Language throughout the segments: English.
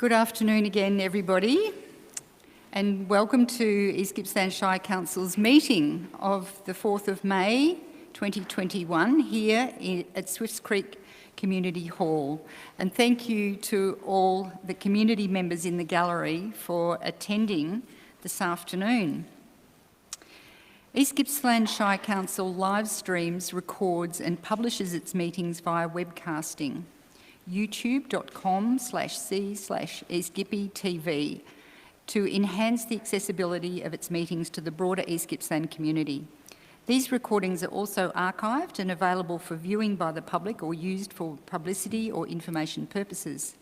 Good afternoon again, everybody, and welcome to East Gippsland Shire Council's meeting of the 4th of May 2021 here at Swifts Creek Community Hall. And thank you to all the community members in the gallery for attending this afternoon. East Gippsland Shire Council live streams, records and publishes its meetings via webcasting. youtube.com/c/eastgippytv to enhance the accessibility of its meetings to the broader East Gippsland community. These recordings are also archived and available for viewing by the public or used for publicity or information purposes.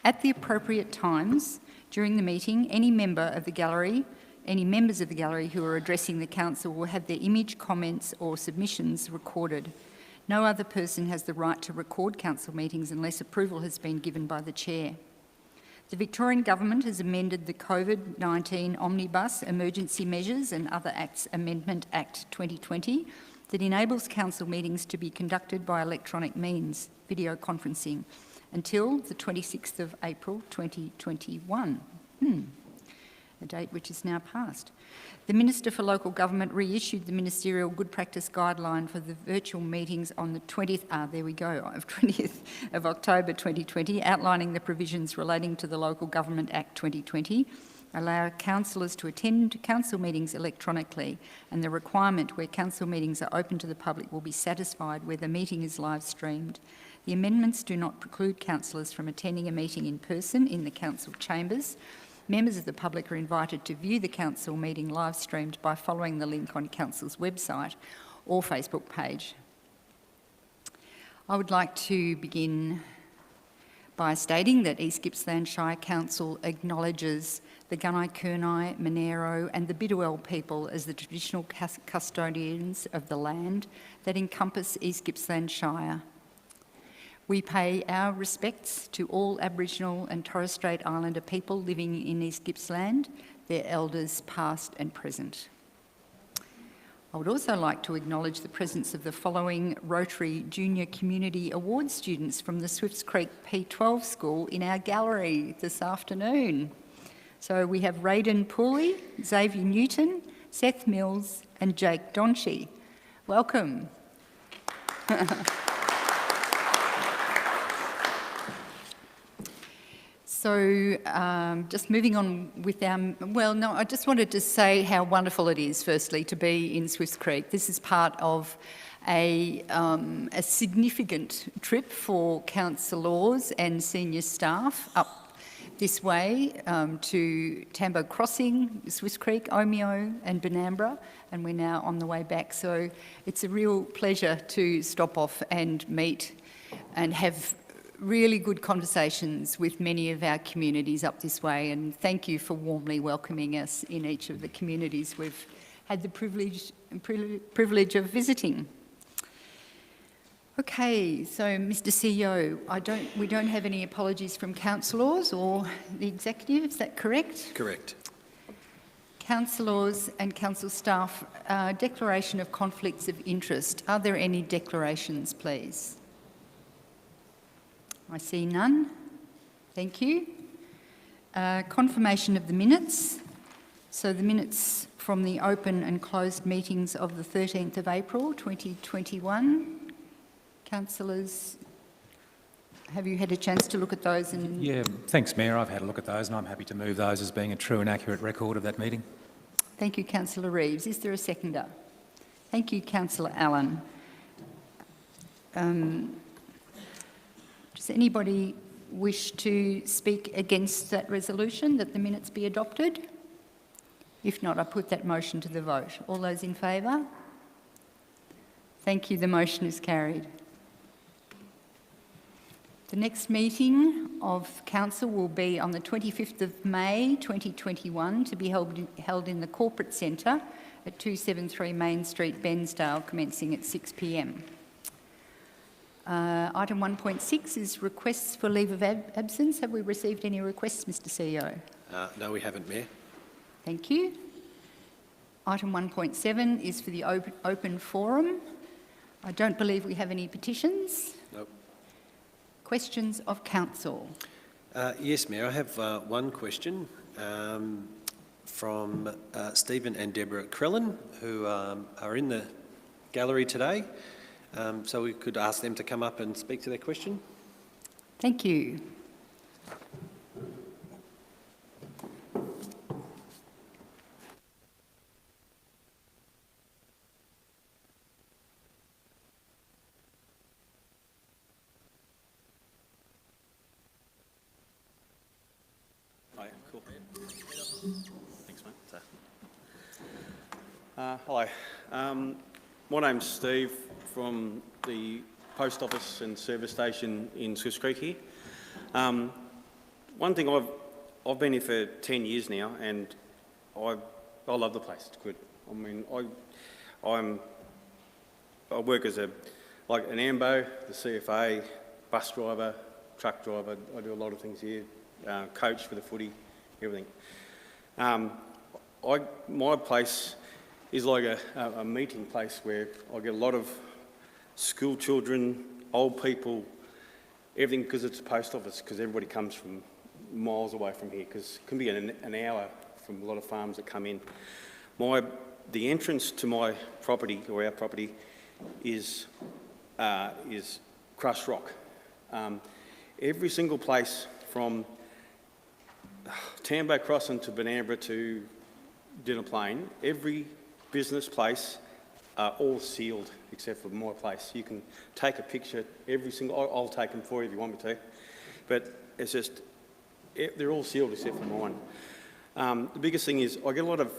At the appropriate times during the meeting, any members of the gallery who are addressing the council will have their image, comments or submissions recorded. No other person has the right to record council meetings unless approval has been given by the chair. The Victorian Government has amended the COVID-19 Omnibus Emergency Measures and Other Acts Amendment Act 2020 that enables council meetings to be conducted by electronic means, video conferencing, until the 26th of April 2021. A date which is now passed. The Minister for Local Government reissued the Ministerial Good Practice Guideline for the virtual meetings on the 20th of October 2020, outlining the provisions relating to the Local Government Act 2020, allow councillors to attend council meetings electronically, and the requirement where council meetings are open to the public will be satisfied where the meeting is live streamed. The amendments do not preclude councillors from attending a meeting in person in the council chambers. Members of the public are invited to view the council meeting live streamed by following the link on council's website or Facebook page. I would like to begin by stating that East Gippsland Shire Council acknowledges the Gunai Kurnai, Monero and the Bidwell people as the traditional custodians of the land that encompass East Gippsland Shire. We pay our respects to all Aboriginal and Torres Strait Islander people living in East Gippsland, their elders past and present. I would also like to acknowledge the presence of the following Rotary Junior Community Award students from the Swifts Creek P12 School in our gallery this afternoon. So we have Raiden Pooley, Xavier Newton, Seth Mills and Jake Donchy. Welcome. So just moving on with I just wanted to say how wonderful it is, firstly, to be in Swifts Creek. This is part of a significant trip for councillors and senior staff up this way to Tambo Crossing, Swifts Creek, Omeo and Benambra, and we're now on the way back. So it's a real pleasure to stop off and meet and have really good conversations with many of our communities up this way, and thank you for warmly welcoming us in each of the communities we've had the privilege of visiting. Okay, so Mr. CEO, we don't have any apologies from councillors or the executive, is that correct? Correct. Councillors and council staff, declaration of conflicts of interest. Are there any declarations, please? I see none. Thank you. Confirmation of the minutes. So the minutes from the open and closed meetings of the 13th of April 2021. Councillors, have you had a chance to look at those? Yeah, thanks Mayor. I've had a look at those and I'm happy to move those as being a true and accurate record of that meeting. Thank you, Councillor Reeves. Is there a seconder? Thank you, Councillor Allen. Does anybody wish to speak against that resolution, that the minutes be adopted? If not, I put that motion to the vote. All those in favour? Thank you, the motion is carried. The next meeting of Council will be on the 25th of May 2021 to be held in the Corporate Centre at 273 Main Street, Bearsdale, commencing at 6 p.m. Item 1.6 is requests for leave of absence. Have we received any requests, Mr. CEO? No, we haven't, Mayor. Thank you. Item 1.7 is for the open forum. I don't believe we have any petitions. Nope. Questions of council? Yes, Mayor, I have one question from Stephen and Deborah Crellin, who are in the gallery today. So we could ask them to come up and speak to their question. Thank you. Oh, yeah, cool. Thanks, mate. Hello. My name's Steve from the Post Office and Service Station in Swiss Creek here. One thing, I've been here for 10 years now, and I love the place. It's good. I mean, I work as an AMBO, the CFA, bus driver, truck driver. I do a lot of things here. Coach for the footy, everything. My place is like a meeting place where I get a lot of school children, old people, everything, because it's a post office, because everybody comes from miles away from here, because it can be an hour from a lot of farms that come in. The entrance to my property, or our property, is crushed rock. Every single place from Tambo Crossing to Benambra to Dinner Plain, every business place are all sealed except for my place. You can take a picture, I'll take them for you if you want me to, but it's just, they're all sealed except for mine. The biggest thing is I get a lot of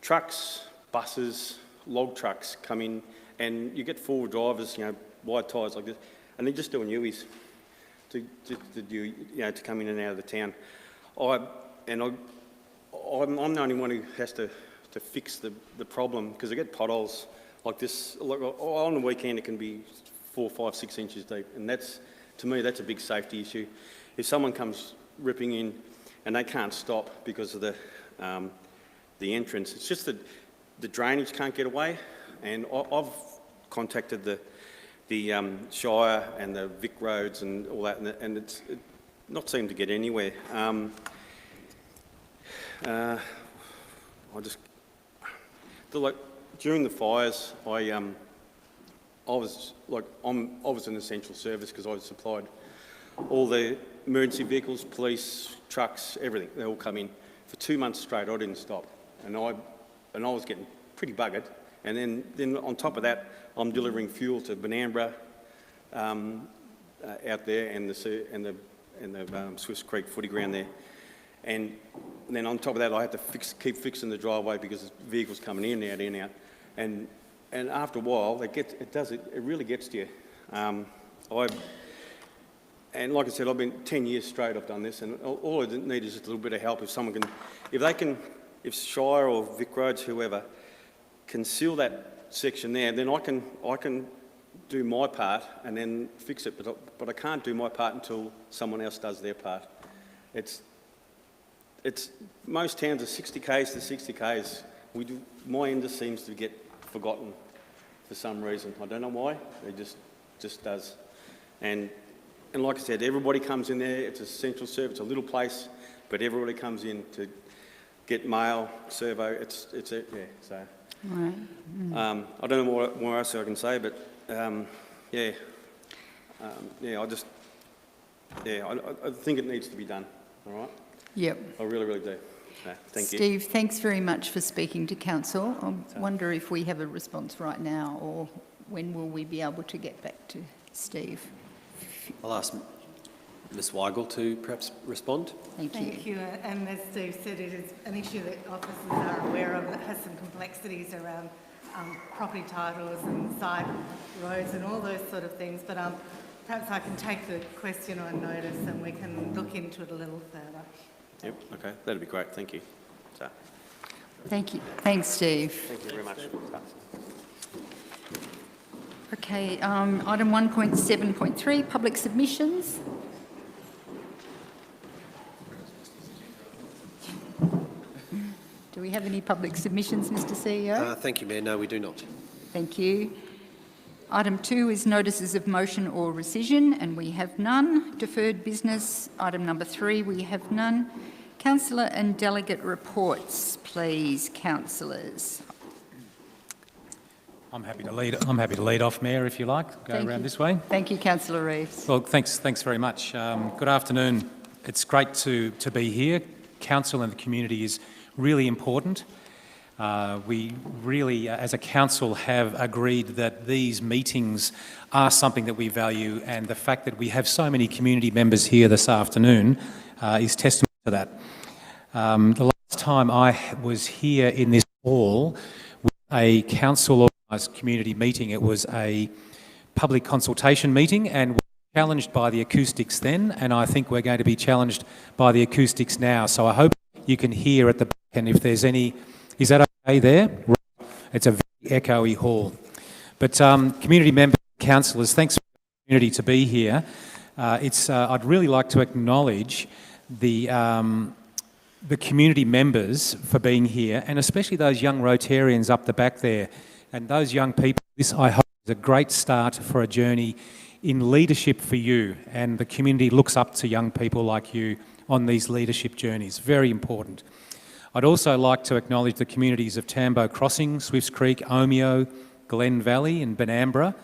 trucks, buses, log trucks come in, and you get four drivers, wide tyres like this, and they're just doing U's to come in and out of the town. I'm the only one who has to fix the problem, because I get potholes like this. On the weekend it can be 4, 5, 6 inches deep, and to me that's a big safety issue. If someone comes ripping in and they can't stop because of the entrance, it's just that the drainage can't get away. And I've contacted the Shire and the Vic roads and all that, and it's not seemed to get anywhere. During the fires, I was an essential service, because I supplied all the emergency vehicles, police, trucks, everything. They all come in. For 2 months straight, I didn't stop, and I was getting pretty buggered. And then on top of that, I'm delivering fuel to Benambra out there, and the Swiss Creek footy ground there. And then on top of that, I have to keep fixing the driveway, because vehicles coming in and out. And after a while, it really gets to you. And like I said, I've been 10 years straight. I've done this, and all I need is just a little bit of help. If Shire or Vic Roads, whoever, can seal that section there, then I can do my part and then fix it. But I can't do my part until someone else does their part. Most towns are 60 k's to 60 k's. My end just seems to get forgotten for some reason. I don't know why. It just does. And like I said, everybody comes in there. It's a central service. It's a little place, but everybody comes in to get mail, servo. It's it. Yeah. So. Right. I don't know what more else I can say, but I think it needs to be done. All right. Yep. I really, really do. Thank you. Steve, thanks very much for speaking to Council. I wonder if we have a response right now, or when will we be able to get back to Steve? I'll ask Ms Weigel to perhaps respond. Thank you. Thank you. And as Steve said, it is an issue that officers are aware of that has some complexities around property titles and side roads and all those sort of things. But perhaps I can take the question on notice and we can look into it a little further. Yep, okay, that'd be great, thank you. So. Thank you. Thanks, Steve. Thank you very much. Okay, item 1.7.3, public submissions. Do we have any public submissions, Mr CEO? Thank you, Mayor. No, we do not. Thank you. Item 2 is notices of motion or rescission, and we have none. Deferred business, item number 3, we have none. Councillor and delegate reports, please, councillors. I'm happy to lead off, Mayor, if you like. Go around this way. Thank you, Councillor Reeves. Well, thanks very much. Good afternoon. It's great to be here. Council and the community is really important. We really, as a council, have agreed that these meetings are something that we value, and the fact that we have so many community members here this afternoon is testament to that. The last time I was here in this hall with a council-organised community meeting, it was a public consultation meeting, and we were challenged by the acoustics then, and I think we're going to be challenged by the acoustics now. So I hope you can hear at the back, and if there's any... Is that okay there? Right. It's a very echoey hall. But community members, councillors, thanks for the opportunity to be here. I'd really like to acknowledge the community members for being here, and especially those young Rotarians up the back there. And those young people, this I hope is a great start for a journey in leadership for you, and the community looks up to young people like you on these leadership journeys. Very important. I'd also like to acknowledge the communities of Tambo Crossing, Swifts Creek, Omeo, Glen Valley and Benambra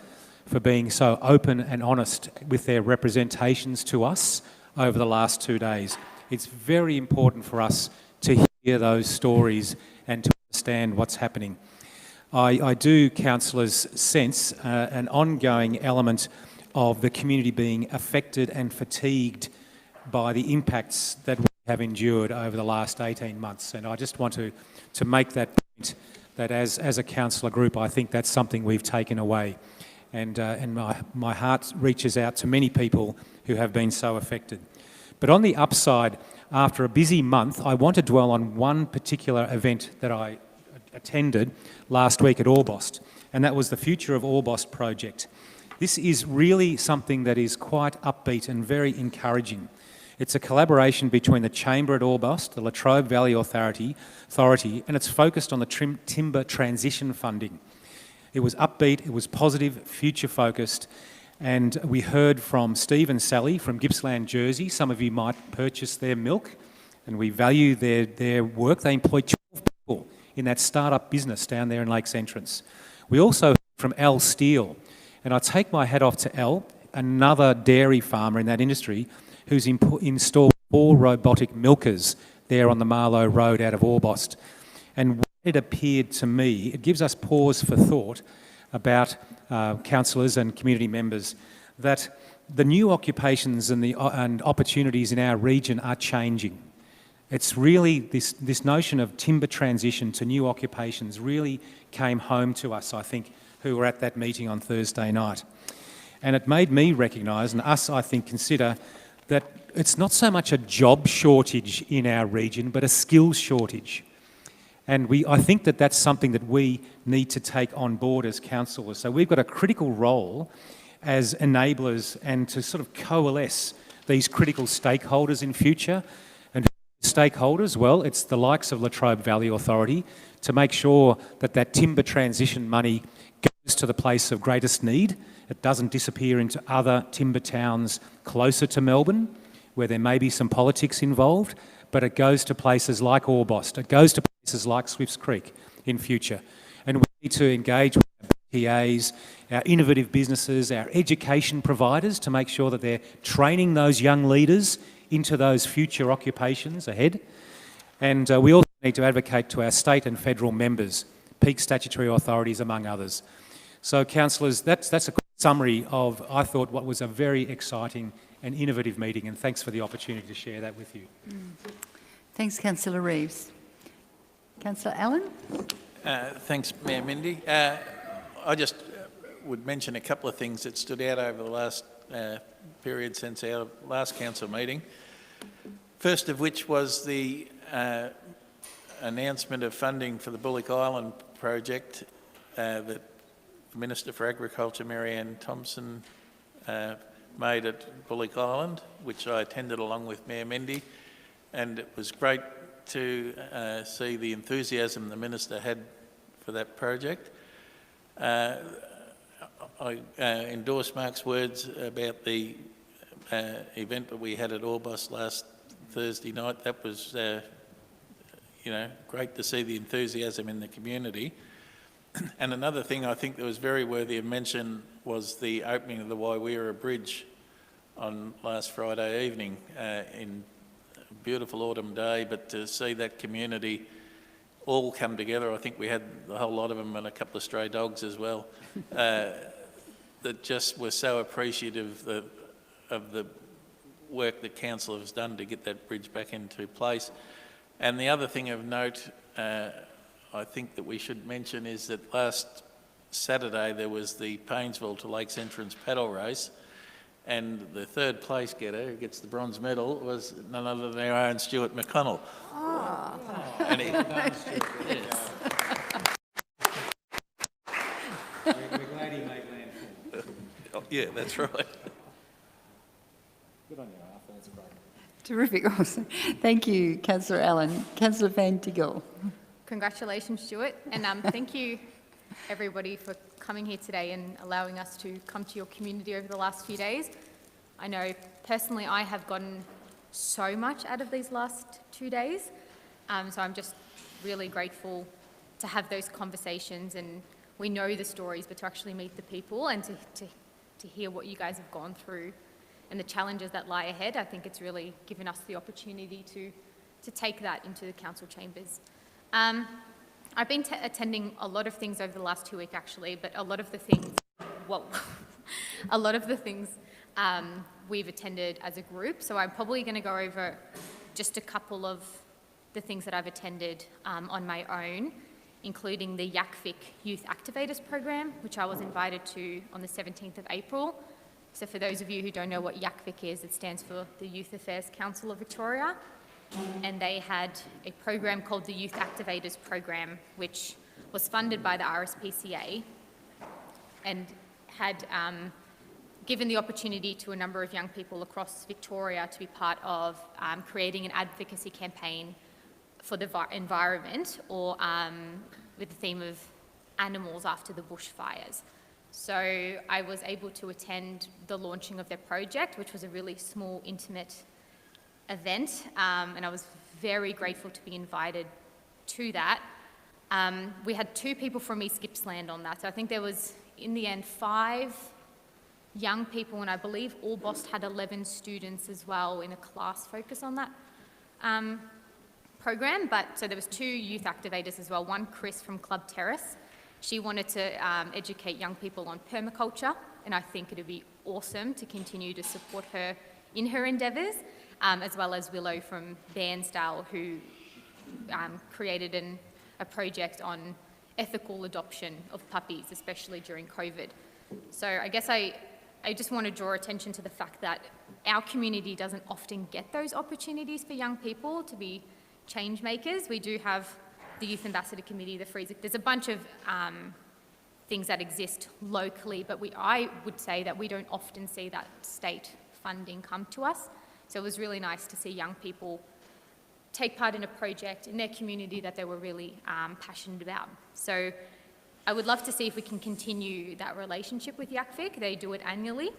for being so open and honest with their representations to us over the last 2 days. It's very important for us to hear those stories and to understand what's happening. I do, councillors, sense an ongoing element of the community being affected and fatigued by the impacts that we have endured over the last 18 months. And I just want to make that point that as a councillor group, I think that's something we've taken away. And my heart reaches out to many people who have been so affected. But on the upside, after a busy month, I want to dwell on one particular event that I attended last week at Orbost, and that was the Future of Orbost project. This is really something that is quite upbeat and very encouraging. It's a collaboration between the Chamber at Orbost, the Latrobe Valley Authority, and it's focused on the timber transition funding. It was upbeat, it was positive, future-focused, and we heard from Steve and Sally from Gippsland, Jersey. Some of you might purchase their milk, and we value their work. They employ 12 people in that start-up business down there in Lakes Entrance. We also heard from Al Steele, and I take my hat off to Al, another dairy farmer in that industry, who's installed 4 robotic milkers there on the Marlow Road out of Orbost. And what it appeared to me, it gives us pause for thought about councillors and community members, that the new occupations and opportunities in our region are changing. It's really this notion of timber transition to new occupations really came home to us, I think, who were at that meeting on Thursday night. And it made me recognise, and us, I think, consider that it's not so much a job shortage in our region, but a skills shortage. And I think that that's something that we need to take on board as councillors. So we've got a critical role as enablers and to sort of coalesce these critical stakeholders in future. And stakeholders, well, it's the likes of Latrobe Valley Authority to make sure that that timber transition money goes to the place of greatest need. It doesn't disappear into other timber towns closer to Melbourne, where there may be some politics involved, but it goes to places like Orbost. It goes to places like Swifts Creek in future. And we need to engage with our BTAs, our innovative businesses, our education providers to make sure that they're training those young leaders into those future occupations ahead. And we also need to advocate to our state and federal members, peak statutory authorities, among others. So, councillors, that's a quick summary of, I thought, what was a very exciting and innovative meeting, and thanks for the opportunity to share that with you. Thanks, Councillor Reeves. Councillor Allen? Thanks, Mayor Mindy. I just would mention a couple of things that stood out over the last period since our last council meeting. First of which was the announcement of funding for the Bullock Island project that the Minister for Agriculture, Marianne Thompson, made at Bullock Island, which I attended along with Mayor Mendy, and it was great to see the enthusiasm the Minister had for that project. I endorse Mark's words about the event that we had at Orbost last Thursday night. That was, great to see the enthusiasm in the community. And another thing I think that was very worthy of mention was the opening of the Waiwera Bridge on last Friday evening in a beautiful autumn day, but to see that community all come together, I think we had a whole lot of them and a couple of stray dogs as well, that just were so appreciative of the work that council has done to get that bridge back into place. And the other thing of note I think that we should mention is that last Saturday there was the Paynesville to Lakes Entrance paddle race, and the third place getter who gets the bronze medal was none other than our own Stuart McConnell. Oh. And We're glad he made landfall. oh, yeah, that's right. Good on you, Arthur. That's great. Terrific, awesome. Thank you, Councillor Allen. Councillor Van Tigel. Congratulations, Stuart, and thank you everybody for coming here today and allowing us to come to your community over the last few days. I know personally I have gotten so much out of these last 2 days, so I'm just really grateful to have those conversations, and we know the stories, but to actually meet the people and to hear what you guys have gone through and the challenges that lie ahead. I think it's really given us the opportunity to take that into the council chambers. I've been attending a lot of things over the last 2 weeks actually, but a lot of the things, we've attended as a group. So I'm probably going to go over just a couple of the things that I've attended on my own, including the YACFIC Youth Activators Program, which I was invited to on the 17th of April. So for those of you who don't know what YACFIC is, it stands for the Youth Affairs Council of Victoria. And they had a program called the Youth Activators Program, which was funded by the RSPCA and had given the opportunity to a number of young people across Victoria to be part of creating an advocacy campaign for the environment, or with the theme of animals after the bushfires. So I was able to attend the launching of their project, which was a really small, intimate event, and I was very grateful to be invited to that. We had 2 people from East Gippsland on that, so I think there was, in the end, 5 young people, and I believe Orbost had 11 students as well in a class focus on that program. But so there was 2 youth activators as well. One, Chris from Club Terrace. She wanted to educate young people on permaculture, and I think it'd be awesome to continue to support her in her endeavours. As well as Willow from Bearsdale, who created a project on ethical adoption of puppies, especially during COVID. So I guess I just want to draw attention to the fact that our community doesn't often get those opportunities for young people to be change makers. We do have the Youth Ambassador Committee, the Freezer. There's a bunch of things that exist locally, but I would say that we don't often see that state funding come to us. So it was really nice to see young people take part in a project in their community that they were really passionate about. So I would love to see if we can continue that relationship with YACFIC. They do it annually.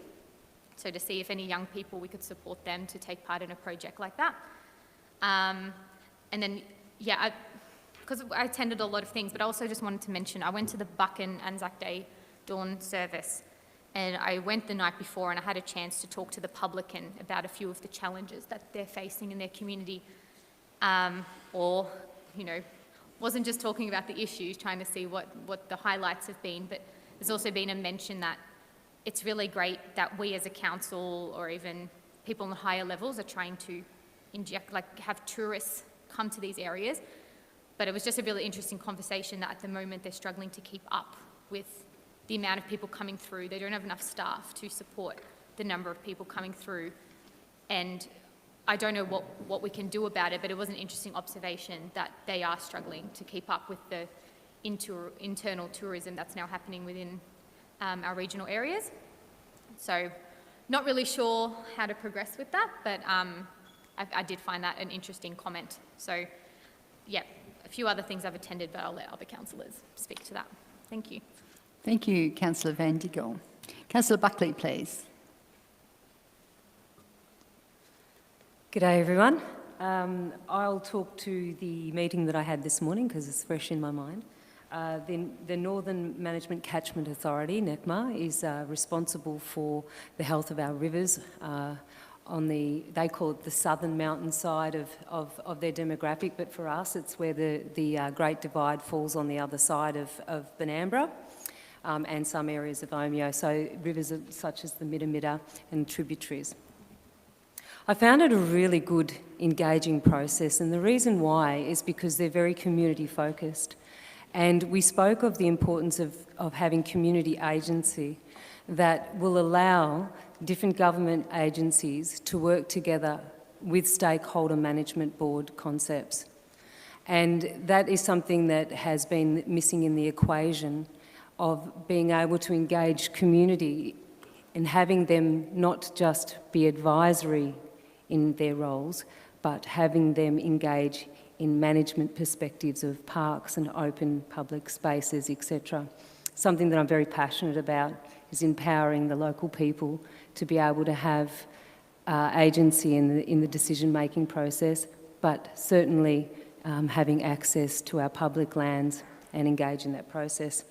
So to see if any young people, we could support them to take part in a project like that. And then, yeah, because I attended a lot of things, but I also just wanted to mention, I went to the Buchan Anzac Day dawn service. And I went the night before and I had a chance to talk to the publican about a few of the challenges that they're facing in their community. Wasn't just talking about the issues, trying to see what the highlights have been, but there's also been a mention that it's really great that we as a council, or even people on the higher levels, are trying to have tourists come to these areas. But it was just a really interesting conversation that at the moment they're struggling to keep up with the amount of people coming through. They don't have enough staff to support the number of people coming through. And I don't know what we can do about it, but it was an interesting observation that they are struggling to keep up with the internal tourism that's now happening within our regional areas. So not really sure how to progress with that, but I did find that an interesting comment. So yeah, a few other things I've attended, but I'll let other councillors speak to that. Thank you. Thank you, Councillor Van Tigel. Councillor Buckley, please. G'day everyone. I'll talk to the meeting that I had this morning because it's fresh in my mind. The Northern Management Catchment Authority, NECMA, is responsible for the health of our rivers they call it the southern mountain side of their demographic, but for us it's where the Great Divide falls on the other side of Benambra. And some areas of Omeo, so rivers such as the Midda and tributaries. I found it a really good, engaging process, and the reason why is because they're very community focused. And we spoke of the importance of having community agency that will allow different government agencies to work together with stakeholder management board concepts. And that is something that has been missing in the equation of being able to engage community and having them not just be advisory in their roles, but having them engage in management perspectives of parks and open public spaces, etc. Something that I'm very passionate about is empowering the local people to be able to have agency in the decision-making process, but certainly having access to our public lands and engage in that process.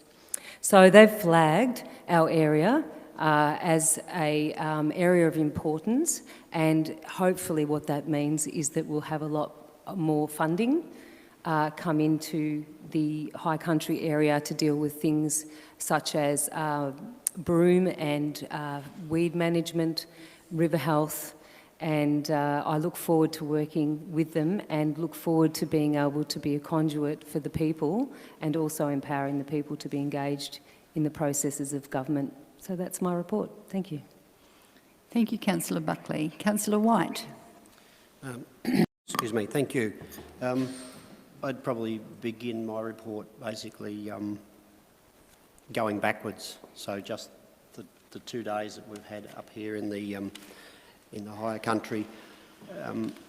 So they've flagged our area as a area of importance, and hopefully what that means is that we'll have a lot more funding come into the high country area to deal with things such as broom and weed management, river health, and I look forward to working with them and look forward to being able to be a conduit for the people and also empowering the people to be engaged in the processes of government. So that's my report. Thank you. Thank you, Councillor Buckley. Councillor White. Excuse me, thank you. I'd probably begin my report basically going backwards. So just the 2 days that we've had up here in the higher country,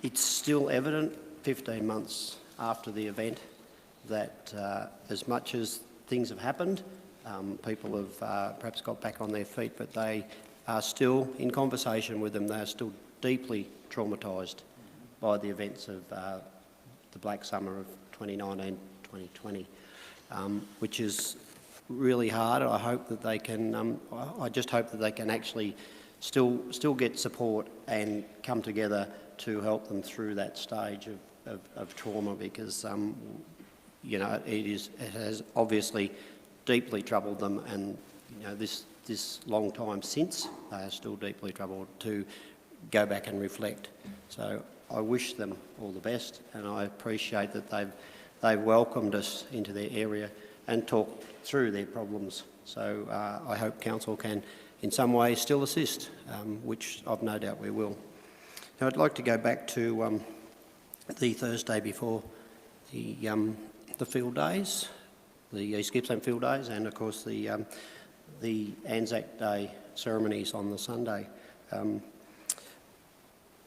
it's still evident 15 months after the event that as much as things have happened, people have perhaps got back on their feet, but they are still, in conversation with them, they are still deeply traumatised by the events of the Black Summer of 2019-2020, which is really hard. I hope that they can, I just hope that they can actually still get support and come together to help them through that stage of trauma, because you know, it has obviously deeply troubled them, and you know, this long time since, they are still deeply troubled, to go back and reflect. So I wish them all the best, and I appreciate that they've welcomed us into their area and talked through their problems. So I hope Council can in some way still assist, which I've no doubt we will. Now I'd like to go back to the Thursday before the field days, the East Gippsland field days, and of course the Anzac Day ceremonies on the Sunday. An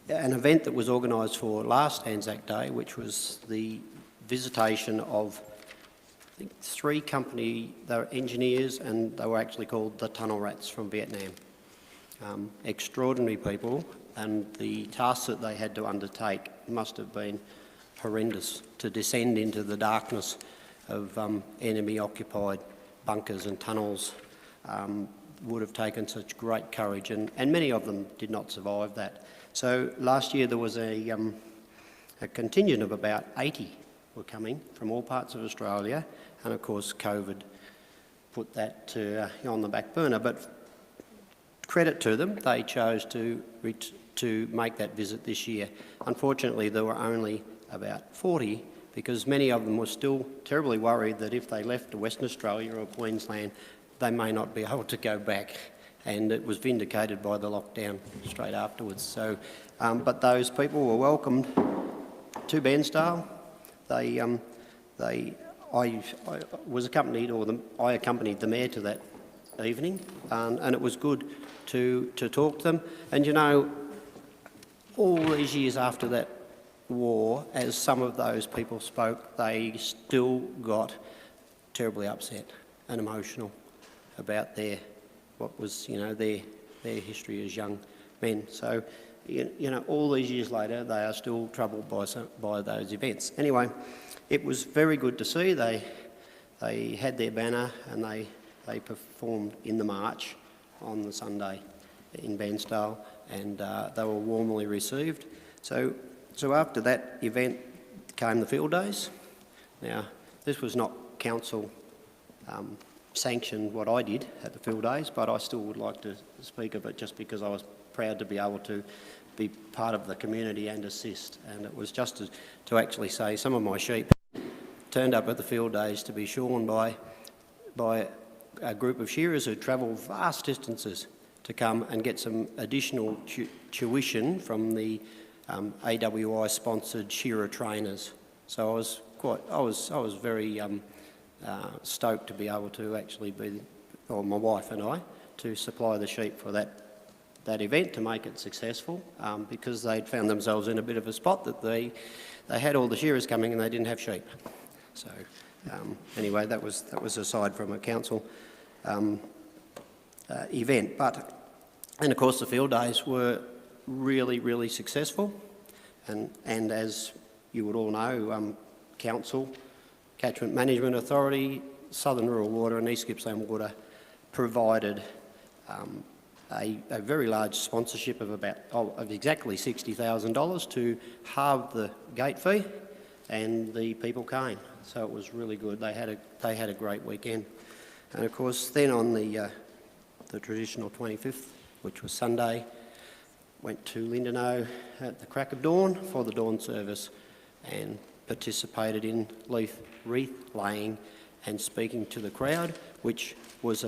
event that was organised for last Anzac Day, which was the visitation of, I think, 3 company, they were engineers, and they were actually called the Tunnel Rats from Vietnam. Extraordinary people, and the tasks that they had to undertake must have been horrendous, to descend into the darkness of enemy-occupied bunkers and tunnels. Would have taken such great courage, and many of them did not survive that. So last year there was a contingent of about 80 were coming from all parts of Australia, and of course COVID put that on the back burner. But credit to them, they chose to make that visit this year. Unfortunately, there were only about 40, because many of them were still terribly worried that if they left to Western Australia or Queensland, they may not be able to go back, and it was vindicated by the lockdown straight afterwards. So, but those people were welcomed to Bearsdale. I was accompanied, I accompanied the mayor to that evening, and it was good to talk to them. And you know, all these years after that war, as some of those people spoke, they still got terribly upset and emotional about their what was, their history as young men. So, all these years later, they are still troubled by those events. Anyway, it was very good to see. They had their banner and they performed in the march on the Sunday in Bearsdale, and they were warmly received. So after that event came the field days. Now, this was not council sanctioned what I did at the field days, but I still would like to speak of it just because I was proud to be able to be part of the community and assist. And it was just to actually say some of my sheep turned up at the field days to be shorn by a group of shearers who travelled vast distances to come and get some additional tuition from the AWI-sponsored shearer trainers. So I was very stoked to be able to actually my wife and I, to supply the sheep for that event to make it successful, because they'd found themselves in a bit of a spot that they had all the shearers coming and they didn't have sheep. So anyway, that was aside from a council event. And of course the field days were really, really successful, and as you would all know, council, Catchment Management Authority, Southern Rural Water and East Gippsland Water provided a very large sponsorship of exactly $60,000 to halve the gate fee, and the people came. So it was really good. They had a great weekend, and of course then on the traditional 25th, which was Sunday, went to Lindenow at the crack of dawn for the dawn service and participated in wreath laying and speaking to the crowd, which was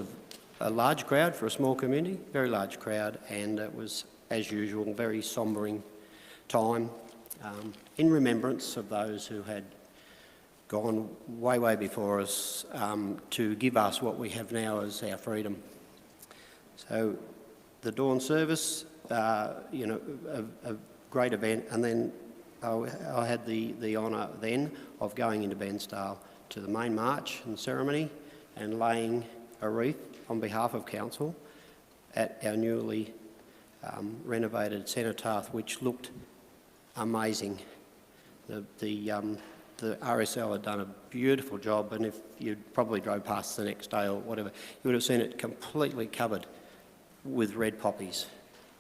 a large crowd for a small community, very large crowd, and it was, as usual, very sombering time in remembrance of those who had gone way, way before us to give us what we have now as our freedom. So the dawn service, a great event, and then I had the honour then of going into Bearsdale to the main march and ceremony and laying a wreath on behalf of council at our newly renovated cenotaph, which looked amazing. The RSL had done a beautiful job, and if you probably drove past the next day or whatever, you would have seen it completely covered with red poppies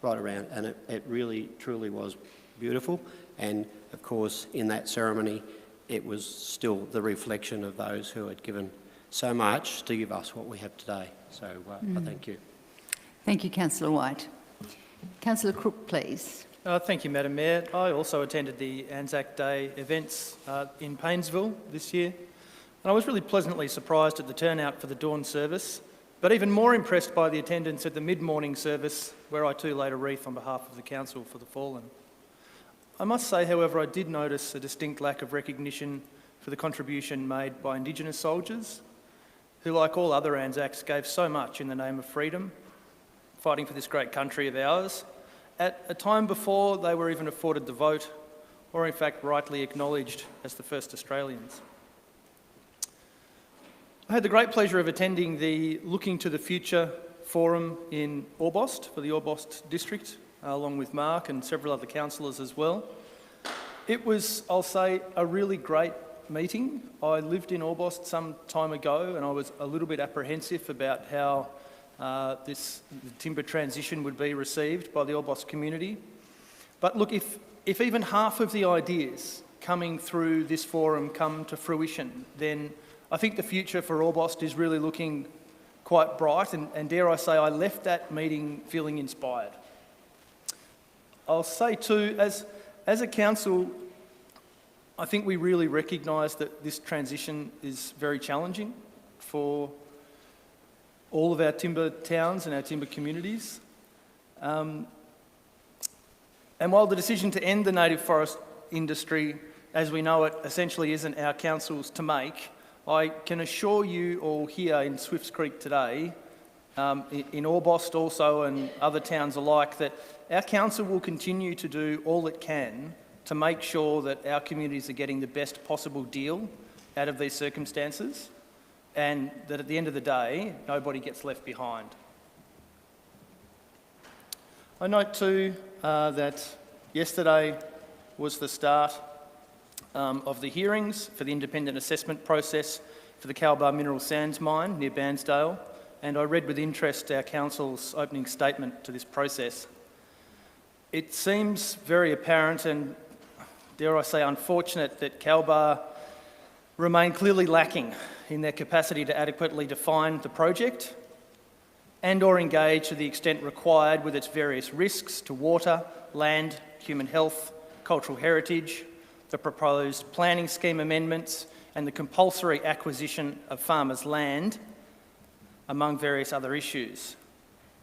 right around, and it really, truly was beautiful. And of course, in that ceremony, it was still the reflection of those who had given so much to give us what we have today. So I thank you. Thank you, Councillor White. Councillor Crook, please. Thank you, Madam Mayor. I also attended the Anzac Day events in Paynesville this year, and I was really pleasantly surprised at the turnout for the dawn service, but even more impressed by the attendance at the mid-morning service, where I too laid a wreath on behalf of the council for the fallen. I must say, however, I did notice a distinct lack of recognition for the contribution made by Indigenous soldiers, who, like all other Anzacs, gave so much in the name of freedom, fighting for this great country of ours, at a time before they were even afforded the vote, or in fact rightly acknowledged as the first Australians. I had the great pleasure of attending the Looking to the Future forum in Orbost, for the Orbost district, along with Mark and several other councillors as well. It was, I'll say, a really great meeting. I lived in Orbost some time ago, and I was a little bit apprehensive about how the timber transition would be received by the Orbost community. But look, if even half of the ideas coming through this forum come to fruition, then I think the future for Orbost is really looking quite bright, and dare I say, I left that meeting feeling inspired. I'll say too, as a council, I think we really recognise that this transition is very challenging for all of our timber towns and our timber communities. And while the decision to end the native forest industry, as we know it, essentially isn't our council's to make, I can assure you all here in Swifts Creek today, in Orbost also and other towns alike, that our council will continue to do all it can to make sure that our communities are getting the best possible deal out of these circumstances, and that at the end of the day, nobody gets left behind. I note too that yesterday was the start of the hearings for the independent assessment process for the Cowbar Mineral Sands mine near Bearsdale, and I read with interest our council's opening statement to this process. It seems very apparent and, dare I say, unfortunate that Cowbar remain clearly lacking in their capacity to adequately define the project and or engage to the extent required with its various risks to water, land, human health, cultural heritage, the proposed planning scheme amendments and the compulsory acquisition of farmers' land, among various other issues.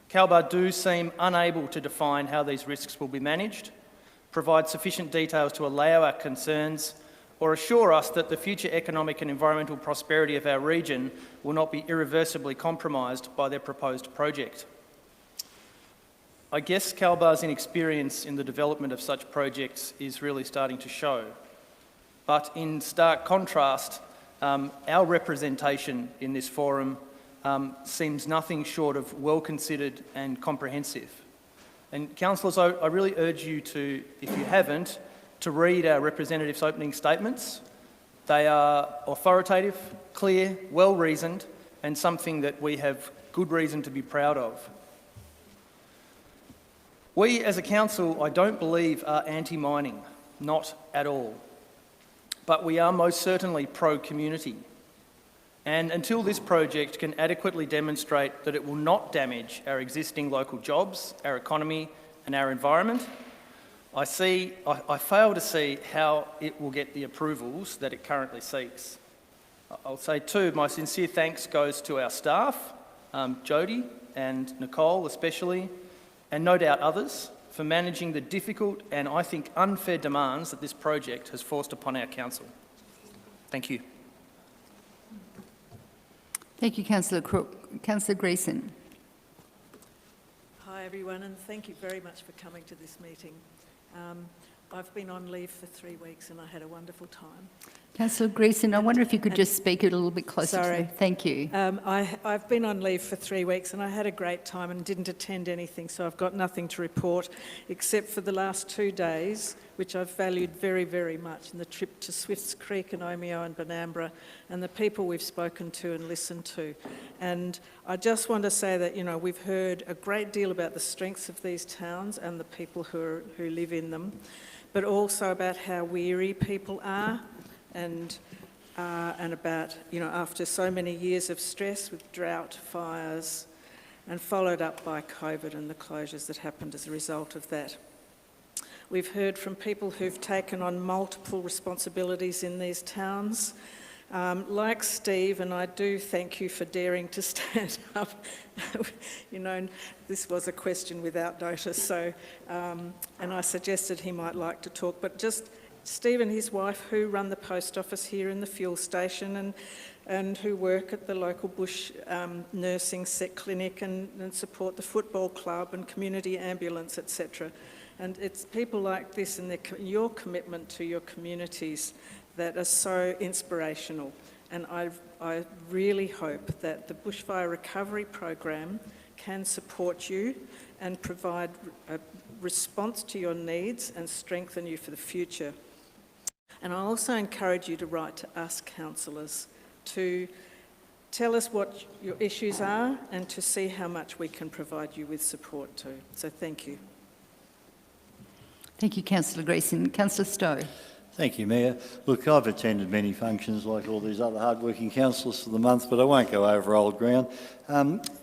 Cowbar do seem unable to define how these risks will be managed, provide sufficient details to allow our concerns, or assure us that the future economic and environmental prosperity of our region will not be irreversibly compromised by their proposed project. I guess Cowbar's inexperience in the development of such projects is really starting to show. But in stark contrast, our representation in this forum seems nothing short of well-considered and comprehensive. And councillors, I really urge you to, if you haven't, to read our representatives' opening statements. They are authoritative, clear, well-reasoned, and something that we have good reason to be proud of. We, as a council, I don't believe are anti-mining, not at all. But we are most certainly pro-community. And until this project can adequately demonstrate that it will not damage our existing local jobs, our economy and our environment, I fail to see how it will get the approvals that it currently seeks. I'll say too, my sincere thanks goes to our staff, Jodie and Nicole especially, and no doubt others, for managing the difficult and I think unfair demands that this project has forced upon our council. Thank you. Thank you, Councillor Crook. Councillor Greeson. Hi everyone, and thank you very much for coming to this meeting. I've been on leave for 3 weeks and I had a wonderful time. Councillor Greeson, I wonder if you could just speak it a little bit closer. Sorry. Thank you. I've been on leave for 3 weeks and I had a great time and didn't attend anything, so I've got nothing to report except for the last 2 days, which I've valued very, very much, and the trip to Swifts Creek and Omeo and Benambra and the people we've spoken to and listened to. And I just want to say that, you know, we've heard a great deal about the strengths of these towns and the people who live in them, but also about how weary people are and about, you know, after so many years of stress with drought, fires, and followed up by COVID and the closures that happened as a result of that. We've heard from people who've taken on multiple responsibilities in these towns, like Steve, and I do thank you for daring to stand up. You know, this was a question without notice, so, and I suggested he might like to talk, but just Steve and his wife, who run the post office here in the fuel station and who work at the local bush nursing clinic and support the football club and community ambulance, etc. And it's people like this and your commitment to your communities that are so inspirational. And I really hope that the Bushfire Recovery Program can support you and provide a response to your needs and strengthen you for the future. And I also encourage you to write to us, councillors, to tell us what your issues are and to see how much we can provide you with support too. So thank you. Thank you, Councillor Greeson. Councillor Stowe. Thank you, Mayor. Look, I've attended many functions like all these other hard-working councillors for the month, but I won't go over old ground.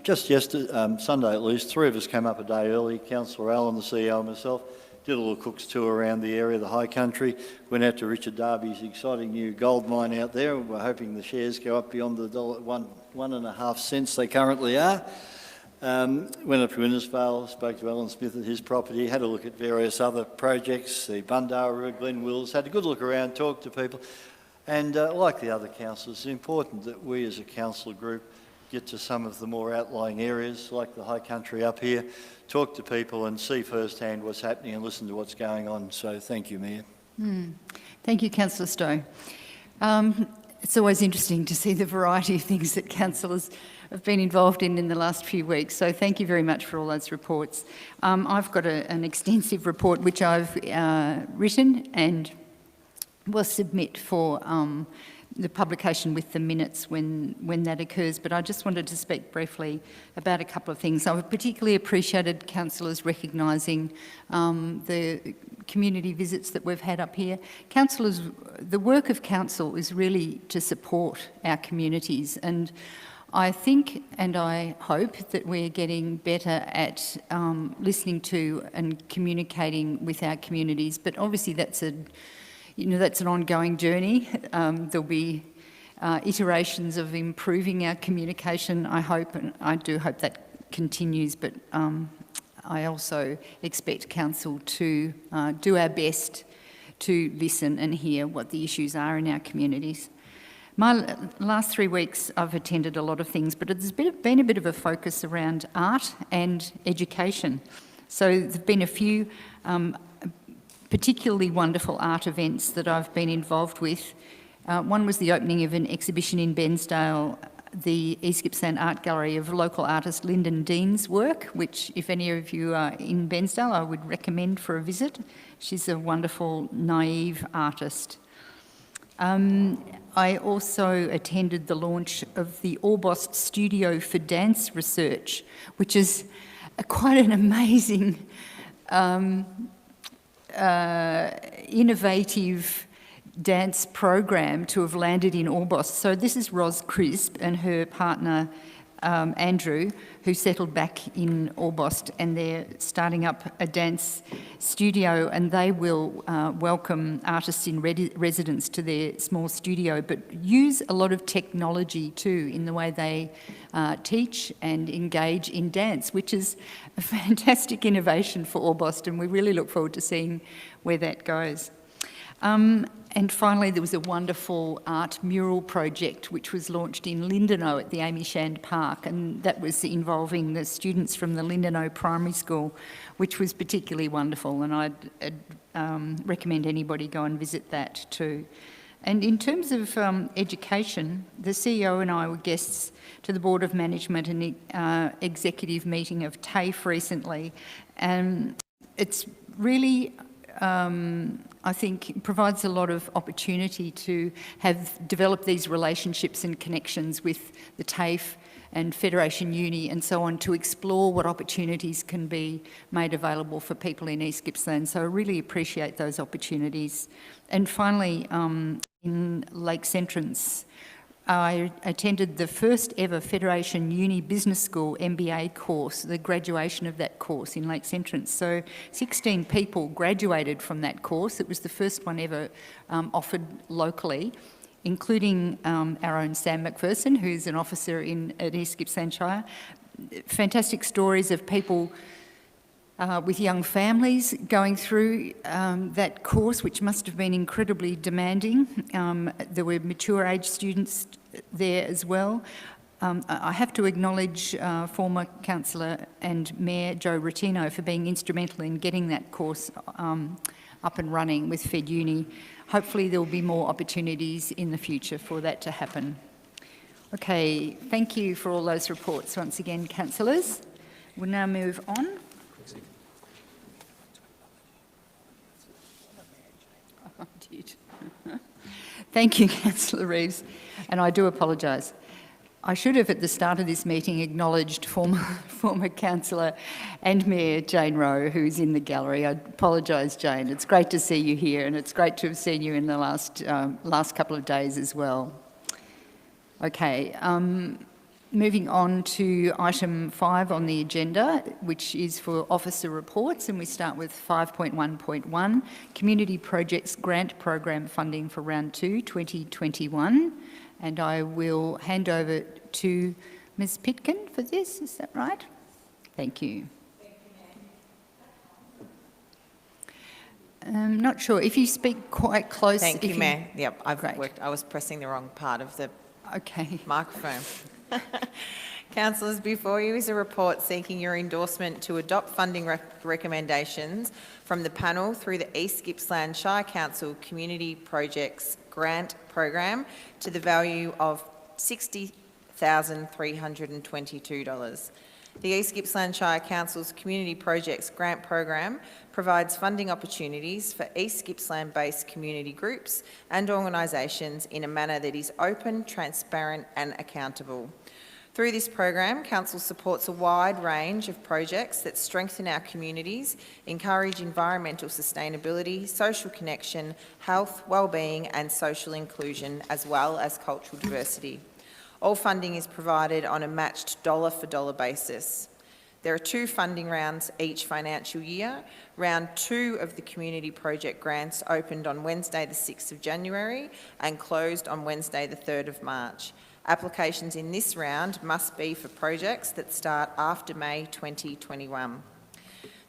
Just yesterday, Sunday at least, 3 of us came up a day early, Councillor Allen, the CEO and myself, did a little cook's tour around the area, the high country, went out to Richard Darby's exciting new gold mine out there. We're hoping the shares go up beyond the $1.5 cents they currently are. Went up to Innisfail, spoke to Alan Smith at his property, had a look at various other projects, the Bundarra Road, Glen Wills, had a good look around, talked to people. And like the other councillors, it's important that we as a council group get to some of the more outlying areas like the high country up here, talk to people and see firsthand what's happening and listen to what's going on. So thank you, Mayor. Thank you, Councillor Stowe. It's always interesting to see the variety of things that councillors have been involved in the last few weeks. So thank you very much for all those reports. I've got an extensive report which I've written and will submit for the publication with the minutes when that occurs. But I just wanted to speak briefly about a couple of things. I've particularly appreciated councillors recognising the community visits that we've had up here. Councillors, the work of council is really to support our communities, and I think and I hope that we're getting better at listening to and communicating with our communities. But obviously that's an ongoing journey. There'll be iterations of improving our communication, I hope, and I do hope that continues. But I also expect council to do our best to listen and hear what the issues are in our communities. My last 3 weeks I've attended a lot of things, but there's been a bit of a focus around art and education. So there've been a few particularly wonderful art events that I've been involved with. One was the opening of an exhibition in Bearsdale, the East Gippsland Art Gallery, of local artist Lyndon Dean's work, which if any of you are in Bearsdale, I would recommend for a visit. She's a wonderful, naive artist. I also attended the launch of the Orbost Studio for Dance Research, which is quite an amazing, innovative dance program to have landed in Orbost. So this is Ros Crisp and her partner Andrew, who settled back in Orbost, and they're starting up a dance studio, and they will welcome artists in residence to their small studio, but use a lot of technology too in the way they teach and engage in dance, which is a fantastic innovation for Orbost, and we really look forward to seeing where that goes. And finally, there was a wonderful art mural project which was launched in Lindenow at the Amy Shand Park, and that was involving the students from the Lindenow Primary School, which was particularly wonderful, and I'd recommend anybody go and visit that too. And in terms of education, the CEO and I were guests to the Board of Management and executive meeting of TAFE recently, and it's really I think provides a lot of opportunity to have developed these relationships and connections with the TAFE and Federation Uni and so on, to explore what opportunities can be made available for people in East Gippsland. So I really appreciate those opportunities. And finally, in Lakes Entrance, I attended the first ever Federation Uni Business School MBA course, the graduation of that course in Lakes Entrance. So 16 people graduated from that course. It was the first one ever offered locally, including our own Sam McPherson, who's an officer at East Gippsland Shire. Fantastic stories of people with young families going through that course, which must have been incredibly demanding. There were mature age students there as well. I have to acknowledge former councillor and Mayor Joe Rotino for being instrumental in getting that course up and running with Fed Uni. Hopefully there will be more opportunities in the future for that to happen. Okay, thank you for all those reports once again, councillors. We'll now move on. Thank you, Councillor Reeves, and I do apologise. I should have at the start of this meeting acknowledged former councillor and Mayor Jane Rowe, who's in the gallery. I apologise, Jane. It's great to see you here, and it's great to have seen you in the last couple of days as well. Okay, moving on to item 5 on the agenda, which is for officer reports, and we start with 5.1.1, Community Projects Grant Program Funding for Round 2, 2021. And I will hand over to Ms Pitkin for this, is that right? Thank you. I'm not sure, if you speak quite close. Thank you, Mayor. Yep, Great. I was pressing the wrong part of the microphone. Councillors, before you is a report seeking your endorsement to adopt funding recommendations from the panel through the East Gippsland Shire Council Community Projects Grant Program to the value of $60,322. The East Gippsland Shire Council's Community Projects Grant Program provides funding opportunities for East Gippsland-based community groups and organisations in a manner that is open, transparent and accountable. Through this program, Council supports a wide range of projects that strengthen our communities, encourage environmental sustainability, social connection, health, wellbeing and social inclusion, as well as cultural diversity. All funding is provided on a matched dollar-for-dollar basis. There are 2 funding rounds each financial year. Round 2 of the community project grants opened on Wednesday the 6th of January and closed on Wednesday the 3rd of March. Applications in this round must be for projects that start after May 2021.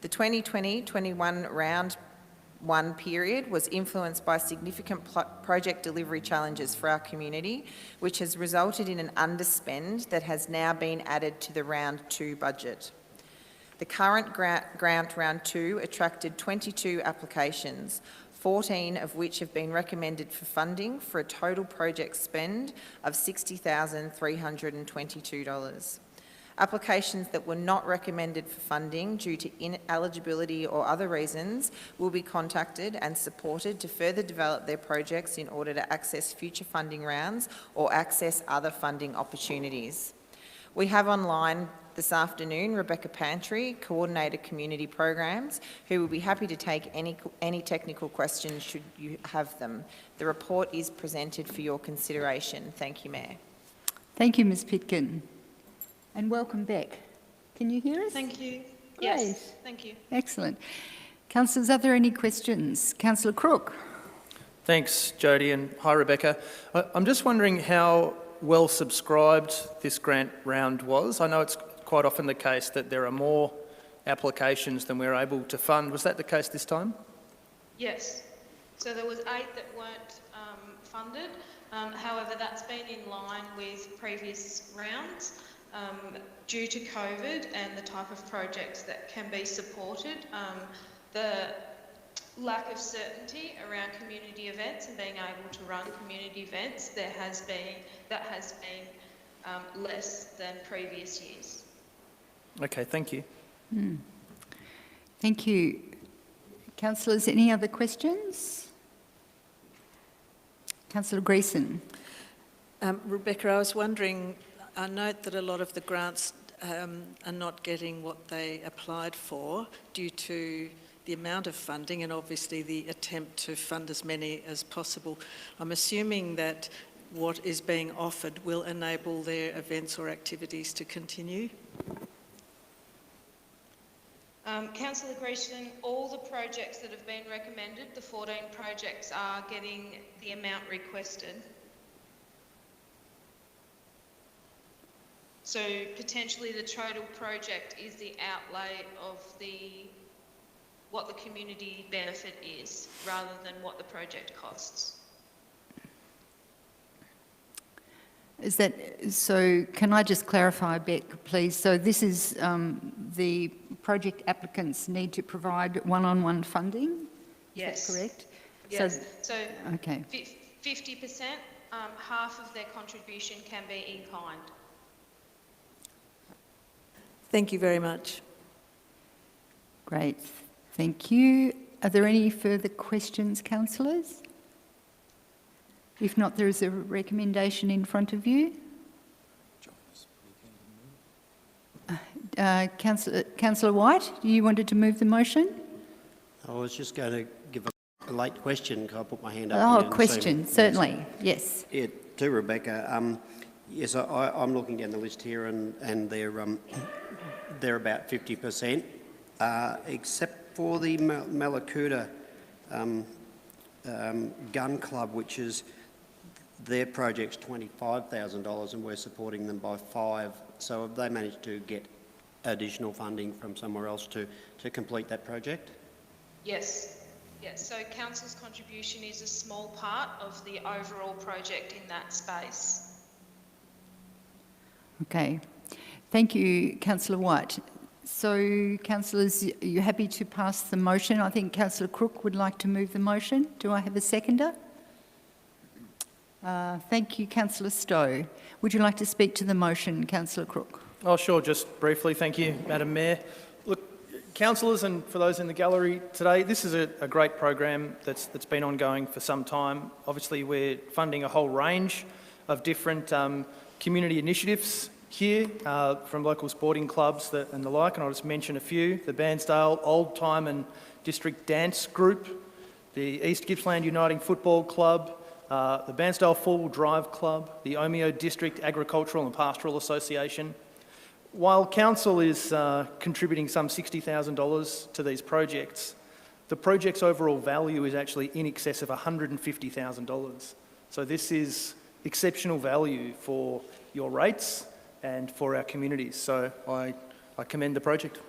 The 2020-21 round 1 period was influenced by significant project delivery challenges for our community, which has resulted in an underspend that has now been added to the round 2 budget. The current grant round 2 attracted 22 applications, 14 of which have been recommended for funding for a total project spend of $60,322. Applications that were not recommended for funding due to ineligibility or other reasons will be contacted and supported to further develop their projects in order to access future funding rounds or access other funding opportunities. We have online this afternoon Rebecca Pantry, Coordinator Community Programs, who will be happy to take any technical questions should you have them. The report is presented for your consideration. Thank you, Mayor. Thank you, Ms Pitkin. And welcome back. Can you hear us? Thank you. Great. Yes, thank you. Excellent. Councillors, are there any questions? Councillor Crook. Thanks, Jodie, and hi, Rebecca. I'm just wondering how well subscribed this grant round was. I know it's quite often the case that there are more applications than we're able to fund. Was that the case this time? Yes. So there was 8 that weren't funded. However, that's been in line with previous rounds. Due to COVID and the type of projects that can be supported, the lack of certainty around community events and being able to run community events, that has been less than previous years. Okay, thank you. Thank you. Councillors, any other questions? Councillor Greason. Rebecca, I was wondering, I note that a lot of the grants are not getting what they applied for due to the amount of funding and obviously the attempt to fund as many as possible. I'm assuming that what is being offered will enable their events or activities to continue? Councillor Greason, all the projects that have been recommended, the 14 projects, are getting the amount requested. So potentially the total project is the outlay of what the community benefit is, rather than what the project costs. Is that so? Can I just clarify, Beck, please? So this is the project applicants need to provide one-on-one funding. Yes. Is that correct? Yes. So okay. 50%, half of their contribution can be in kind. Thank you very much. Great. Thank you. Are there any further questions, councillors? If not, there is a recommendation in front of you. Councillor White, you wanted to move the motion? I was just going to give a late question. Can I put my hand up? Oh, a question, certainly, yes. Yeah, to Rebecca. Yes, I'm looking down the list here and they're about 50%, except for the Malakuta Gun Club, which is their project's $25,000 and we're supporting them by $5,000. So have they managed to get additional funding from somewhere else to complete that project? Yes. Yes. So council's contribution is a small part of the overall project in that space. Okay. Thank you, Councillor White. So, councillors, are you happy to pass the motion? I think Councillor Crook would like to move the motion. Do I have a seconder? Thank you, Councillor Stowe. Would you like to speak to the motion, Councillor Crook? Oh, sure, just briefly. Thank you, Madam Mayor. Look, councillors and for those in the gallery today, this is a great program that's been ongoing for some time. Obviously, we're funding a whole range of different community initiatives here from local sporting clubs and the like, and I'll just mention a few. The Bearsdale Old Time and District Dance Group, the East Gippsland Uniting Football Club, the Bearsdale Four-Wheel Drive Club, the Omeo District Agricultural and Pastoral Association. While Council is contributing some $60,000 to these projects, the project's overall value is actually in excess of $150,000. So this is exceptional value for your rates and for our communities. So I commend the project.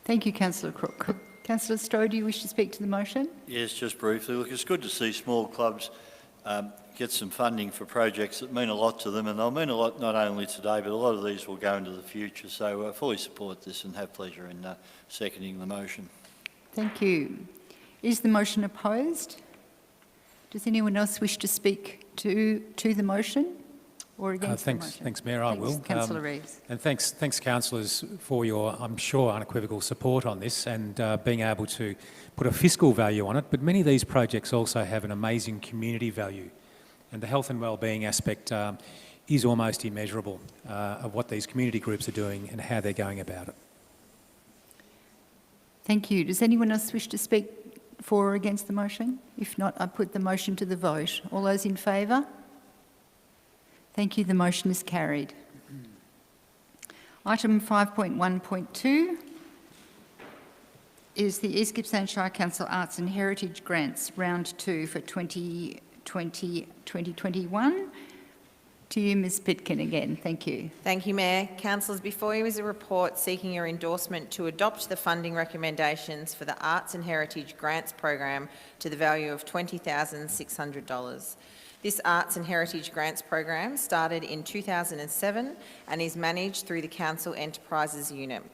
Thank you, Councillor Crook. Councillor Stowe, do you wish to speak to the motion? Yes, just briefly. Look, it's good to see small clubs get some funding for projects that mean a lot to them, and they'll mean a lot not only today, but a lot of these will go into the future. So I fully support this and have pleasure in seconding the motion. Thank you. Is the motion opposed? Does anyone else wish to speak to the motion or against the motion? Thanks, Mayor. I will. Councillor Reeves. And thanks, councillors, for your, I'm sure, unequivocal support on this and being able to put a fiscal value on it. But many of these projects also have an amazing community value, and the health and wellbeing aspect is almost immeasurable of what these community groups are doing and how they're going about it. Thank you. Does anyone else wish to speak for or against the motion? If not, I put the motion to the vote. All those in favour? Thank you. The motion is carried. Item 5.1.2 is the East Gippsland Shire Council Arts and Heritage Grants Round 2 for 2020-2021. To you, Ms Pitkin, again. Thank you. Thank you, Mayor. Councillors, before you is a report seeking your endorsement to adopt the funding recommendations for the Arts and Heritage Grants Program to the value of $20,600. This Arts and Heritage Grants Program started in 2007 and is managed through the Council Enterprises Unit.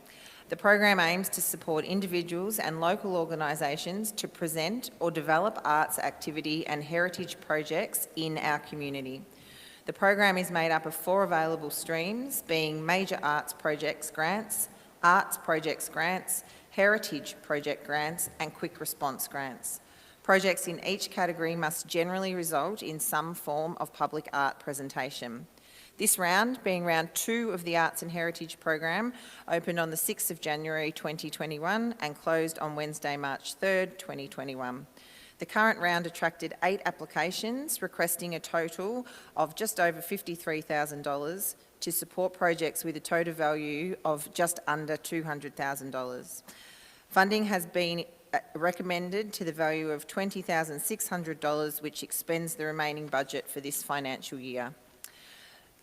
The program aims to support individuals and local organisations to present or develop arts activity and heritage projects in our community. The program is made up of 4 available streams, being Major Arts Projects Grants, Arts Projects Grants, Heritage Project Grants and Quick Response Grants. Projects in each category must generally result in some form of public art presentation. This round, being round 2 of the Arts and Heritage Program, opened on the 6th of January 2021 and closed on Wednesday, March 3rd, 2021. The current round attracted 8 applications, requesting a total of just over $53,000 to support projects with a total value of just under $200,000. Funding has been recommended to the value of $20,600, which expends the remaining budget for this financial year.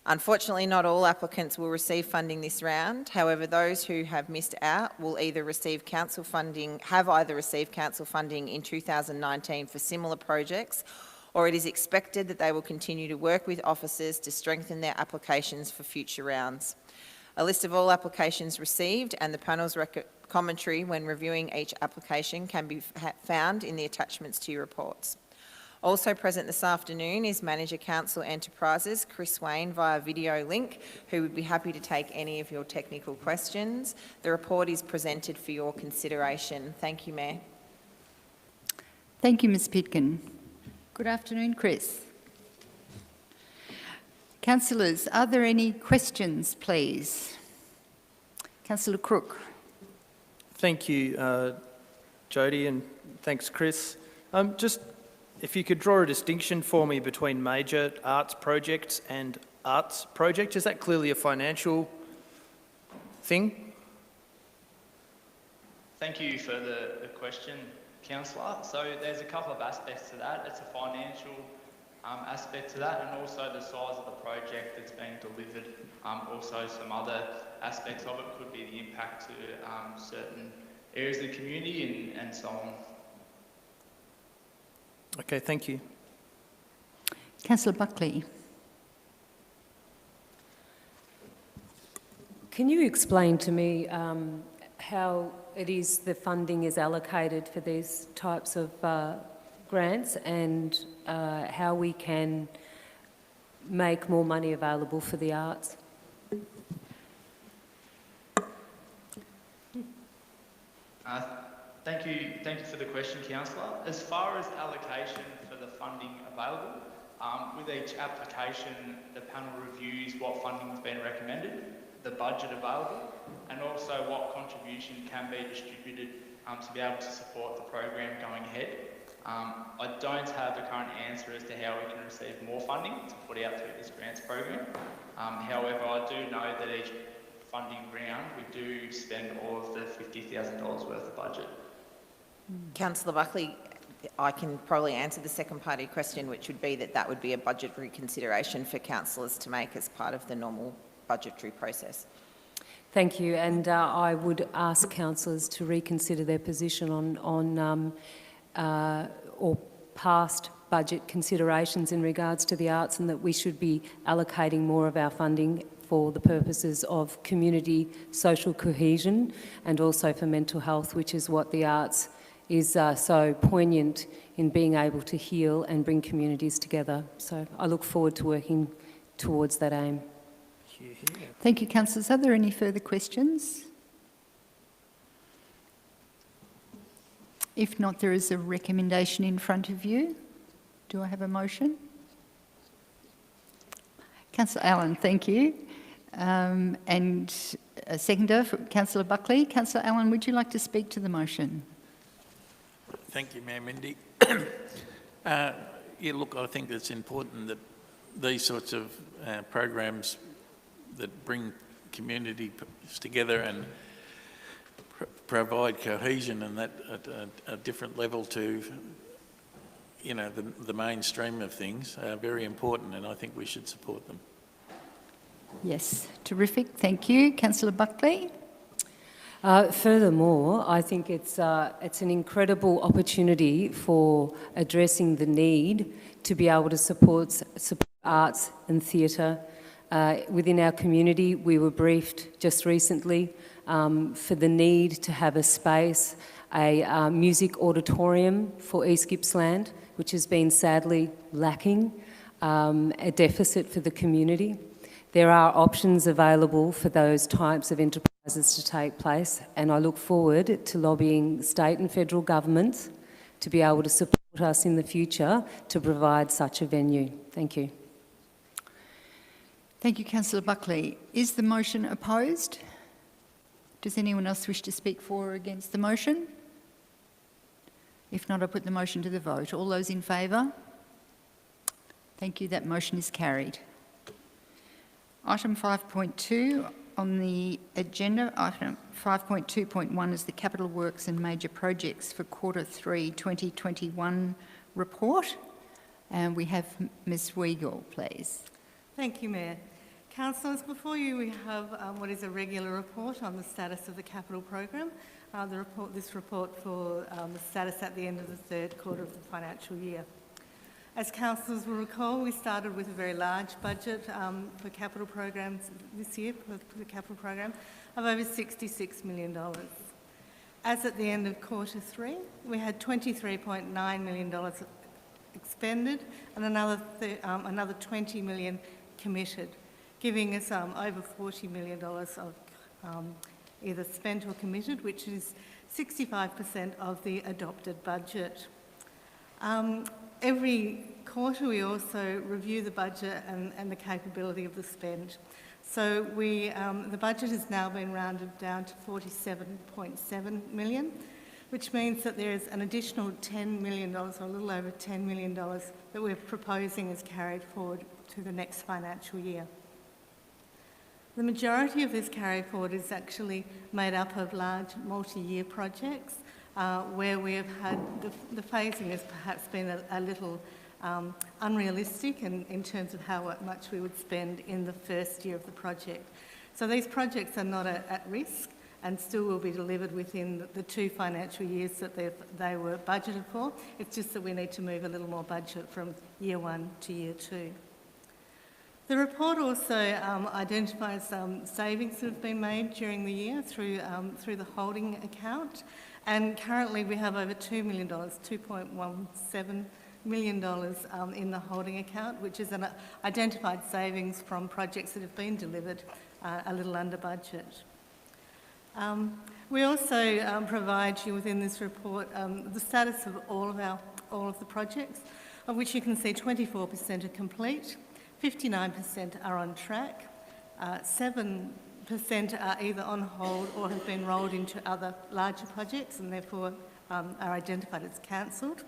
Unfortunately, not all applicants will receive funding this round. However, those who have missed out will either receive council funding, have either received council funding in 2019 for similar projects, or it is expected that they will continue to work with officers to strengthen their applications for future rounds. A list of all applications received and the panel's commentary when reviewing each application can be found in the attachments to your reports. Also present this afternoon is Manager Council Enterprises, Chris Wayne, via video link, who would be happy to take any of your technical questions. The report is presented for your consideration. Thank you, Mayor. Thank you, Ms Pitkin. Good afternoon, Chris. Councillors, are there any questions, please? Councillor Crook. Thank you, Jodie, and thanks, Chris. Just if you could draw a distinction for me between major arts projects and arts project, is that clearly a financial thing? Thank you for the question, Councillor. So there's a couple of aspects to that. It's a financial aspect to that, and also the size of the project that's being delivered. Also some other aspects of it could be the impact to certain areas of the community and so on. Okay, thank you. Councillor Buckley. Can you explain to me how it is the funding is allocated for these types of grants and how we can make more money available for the arts? Thank you for the question, Councillor. As far as allocation for the funding available, with each application, the panel reviews what funding has been recommended, the budget available, and also what contribution can be distributed to be able to support the program going ahead. I don't have a current answer as to how we can receive more funding to put out through this grants program. However, I do know that each funding round we do spend all of the $50,000 worth of budget. Councillor Buckley, I can probably answer the second part of your question, which would be that would be a budgetary consideration for councillors to make as part of the normal budgetary process. Thank you, and I would ask councillors to reconsider their position on or past budget considerations in regards to the arts, and that we should be allocating more of our funding for the purposes of community social cohesion and also for mental health, which is what the arts is so poignant in being able to heal and bring communities together. So I look forward to working towards that aim. Thank you, councillors. Are there any further questions? If not, there is a recommendation in front of you. Do I have a motion? Councillor Allen, thank you. And a seconder for Councillor Buckley. Councillor Allen, would you like to speak to the motion? Thank you, Mayor Mindy. Yeah, look, I think it's important that these sorts of programs that bring communities together and provide cohesion and that at a different level to, you know, the mainstream of things are very important, and I think we should support them. Yes, terrific. Thank you. Councillor Buckley. Furthermore, I think it's an incredible opportunity for addressing the need to be able to support arts and theatre within our community. We were briefed just recently for the need to have a space, a music auditorium for East Gippsland, which has been sadly lacking, a deficit for the community. There are options available for those types of enterprises to take place, and I look forward to lobbying state and federal governments to be able to support us in the future to provide such a venue. Thank you. Thank you, Councillor Buckley. Is the motion opposed? Does anyone else wish to speak for or against the motion? If not, I'll put the motion to the vote. All those in favour? Thank you. That motion is carried. Item 5.2 on the agenda, item 5.2.1 is the Capital Works and Major Projects for Q3 2021 report. And we have Ms Weigel, please. Thank you, Mayor. Councillors, before you we have what is a regular report on the status of the capital program. This report for the status at the end of the third quarter of the financial year. As councillors will recall, we started with a very large budget for capital programs this year, for the capital program, of over $66 million. As at the end of Q3, we had $23.9 million expended and another $20 million committed, giving us over $40 million of either spent or committed, which is 65% of the adopted budget. Every quarter we also review the budget and the capability of the spend. So the budget has now been rounded down to $47.7 million, which means that there is an additional $10 million, or a little over $10 million, that we're proposing is carried forward to the next financial year. The majority of this carry forward is actually made up of large multi-year projects where we have had, the phasing has perhaps been a little unrealistic in terms of how much we would spend in the first year of the project. So these projects are not at risk and still will be delivered within the 2 financial years that they were budgeted for. It's just that we need to move a little more budget from year 1 to year 2. The report also identifies savings that have been made during the year through the holding account, and currently we have over $2 million, $2.17 million in the holding account, which is an identified savings from projects that have been delivered a little under budget. We also provide you within this report the status of all of the projects, of which you can see 24% are complete, 59% are on track, 7% are either on hold or have been rolled into other larger projects and therefore are identified as cancelled,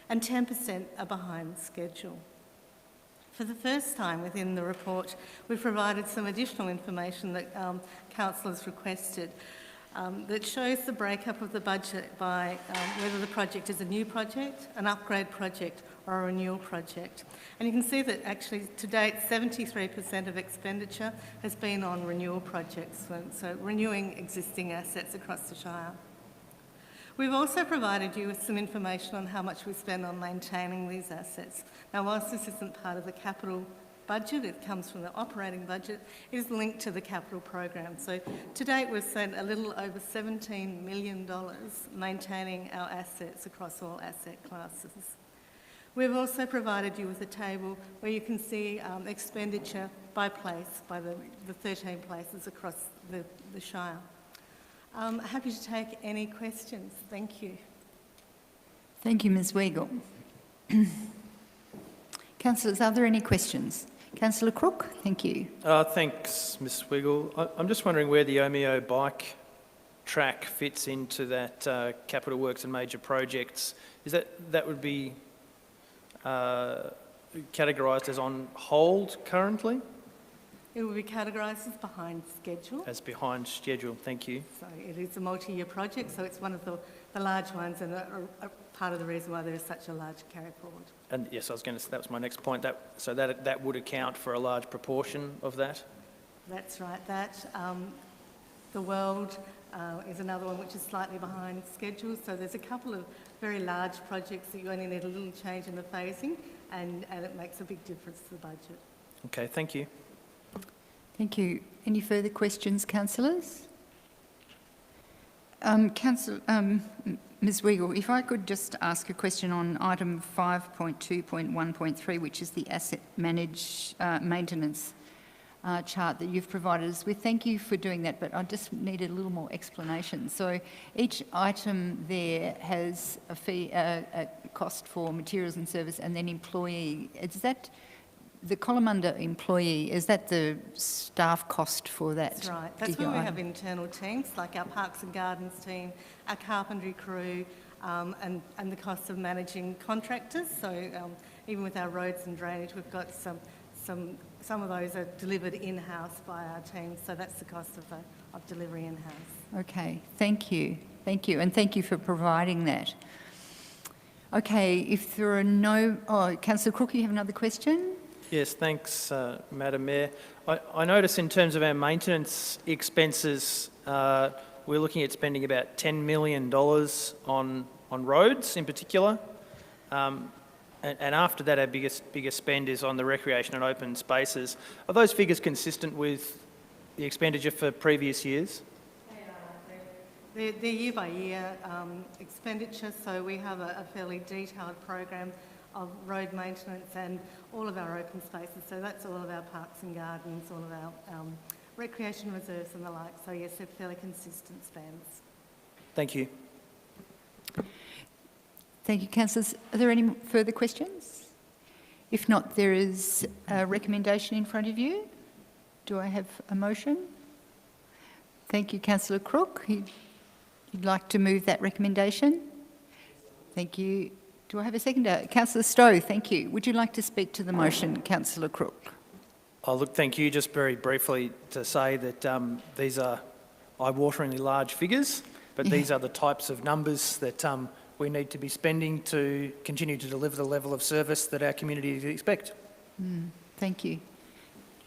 and 10% are behind schedule. For the first time within the report, we've provided some additional information that councillors requested that shows the breakup of the budget by whether the project is a new project, an upgrade project or a renewal project. And you can see that actually to date 73% of expenditure has been on renewal projects, so renewing existing assets across the Shire. We've also provided you with some information on how much we spend on maintaining these assets. Now, whilst this isn't part of the capital budget, it comes from the operating budget, it is linked to the capital program. So to date, we've spent a little over $17 million maintaining our assets across all asset classes. We've also provided you with a table where you can see expenditure by place, by the 13 places across the Shire. I'm happy to take any questions. Thank you. Thank you, Ms Weigel. Councillors, are there any questions? Councillor Crook, thank you. Thanks, Ms Weigel. I'm just wondering where the Omeo bike track fits into that capital works and major projects. Is that would be categorised as on hold currently? It will be categorised as behind schedule. As behind schedule, thank you. So it is a multi-year project, so it's one of the large ones and a part of the reason why there is such a large carry forward. And yes, I was going to say that was my next point. So that would account for a large proportion of that? That's right. The World is another one which is slightly behind schedule. So there's a couple of very large projects that you only need a little change in the phasing and it makes a big difference to the budget. Okay, thank you. Thank you. Any further questions, councillors? Ms Weigel, if I could just ask a question on item 5.2.1.3, which is the asset maintenance chart that you've provided us with. Thank you for doing that, but I just needed a little more explanation. So each item there has a fee, a cost for materials and service, and then employee. Is that the column under employee? Is that the staff cost for that? That's right. That's where we have internal teams, like our Parks and Gardens team, our carpentry crew, and the costs of managing contractors. So even with our roads and drainage, we've got some of those are delivered in-house by our team. So that's the cost of delivery in-house. Okay, thank you. Thank you, and thank you for providing that. Okay, if there are no... Oh, Councillor Crook, you have another question? Yes, thanks, Madam Mayor. I notice in terms of our maintenance expenses, we're looking at spending about $10 million on roads in particular. And after that, our biggest spend is on the recreation and open spaces. Are those figures consistent with the expenditure for previous years? They're year-by-year expenditure, so we have a fairly detailed program of road maintenance and all of our open spaces. So that's all of our parks and gardens, all of our recreation reserves and the like. So yes, they're fairly consistent spends. Thank you. Thank you, councillors. Are there any further questions? If not, there is a recommendation in front of you. Do I have a motion? Thank you, Councillor Crook. You'd like to move that recommendation? Thank you. Do I have a seconder? Councillor Stowe, thank you. Would you like to speak to the motion, Councillor Crook? Oh, look, thank you. Just very briefly to say that these are eye-wateringly large figures, but these are the types of numbers that we need to be spending to continue to deliver the level of service that our communities expect. Thank you.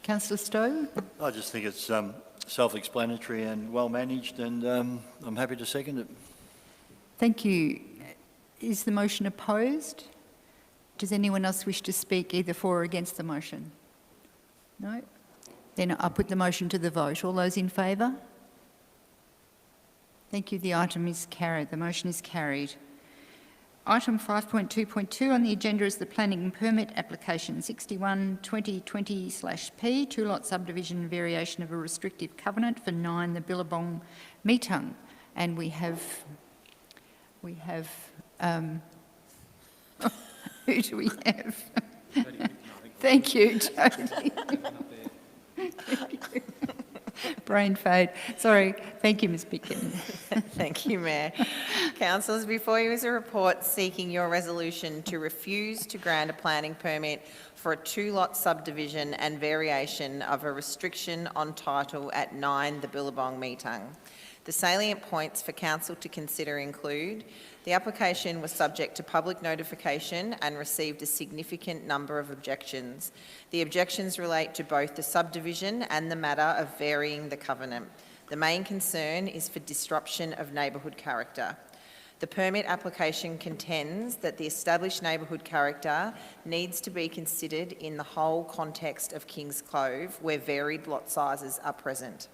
Councillor Stowe? I just think it's self-explanatory and well managed, and I'm happy to second it. Thank you. Is the motion opposed? Does anyone else wish to speak either for or against the motion? No? Then I'll put the motion to the vote. All those in favour? Thank you. The item is carried. The motion is carried. Item 5.2.2 on the agenda is the planning permit application 61-2020/P, two-lot subdivision variation of a restrictive covenant for 9 the Billabong Meetung. And we have who do we have? Thank you, Jodie. Brain fade. Sorry. Thank you, Ms Pitkin. Thank you, Mayor. Councillors, before you is a report seeking your resolution to refuse to grant a planning permit for a two-lot subdivision and variation of a restriction on title at 9 the Billabong Meetung. The salient points for Council to consider include: the application was subject to public notification and received a significant number of objections. The objections relate to both the subdivision and the matter of varying the covenant. The main concern is for disruption of neighbourhood character. The permit application contends that the established neighbourhood character needs to be considered in the whole context of Kings Clove, where varied lot sizes are present.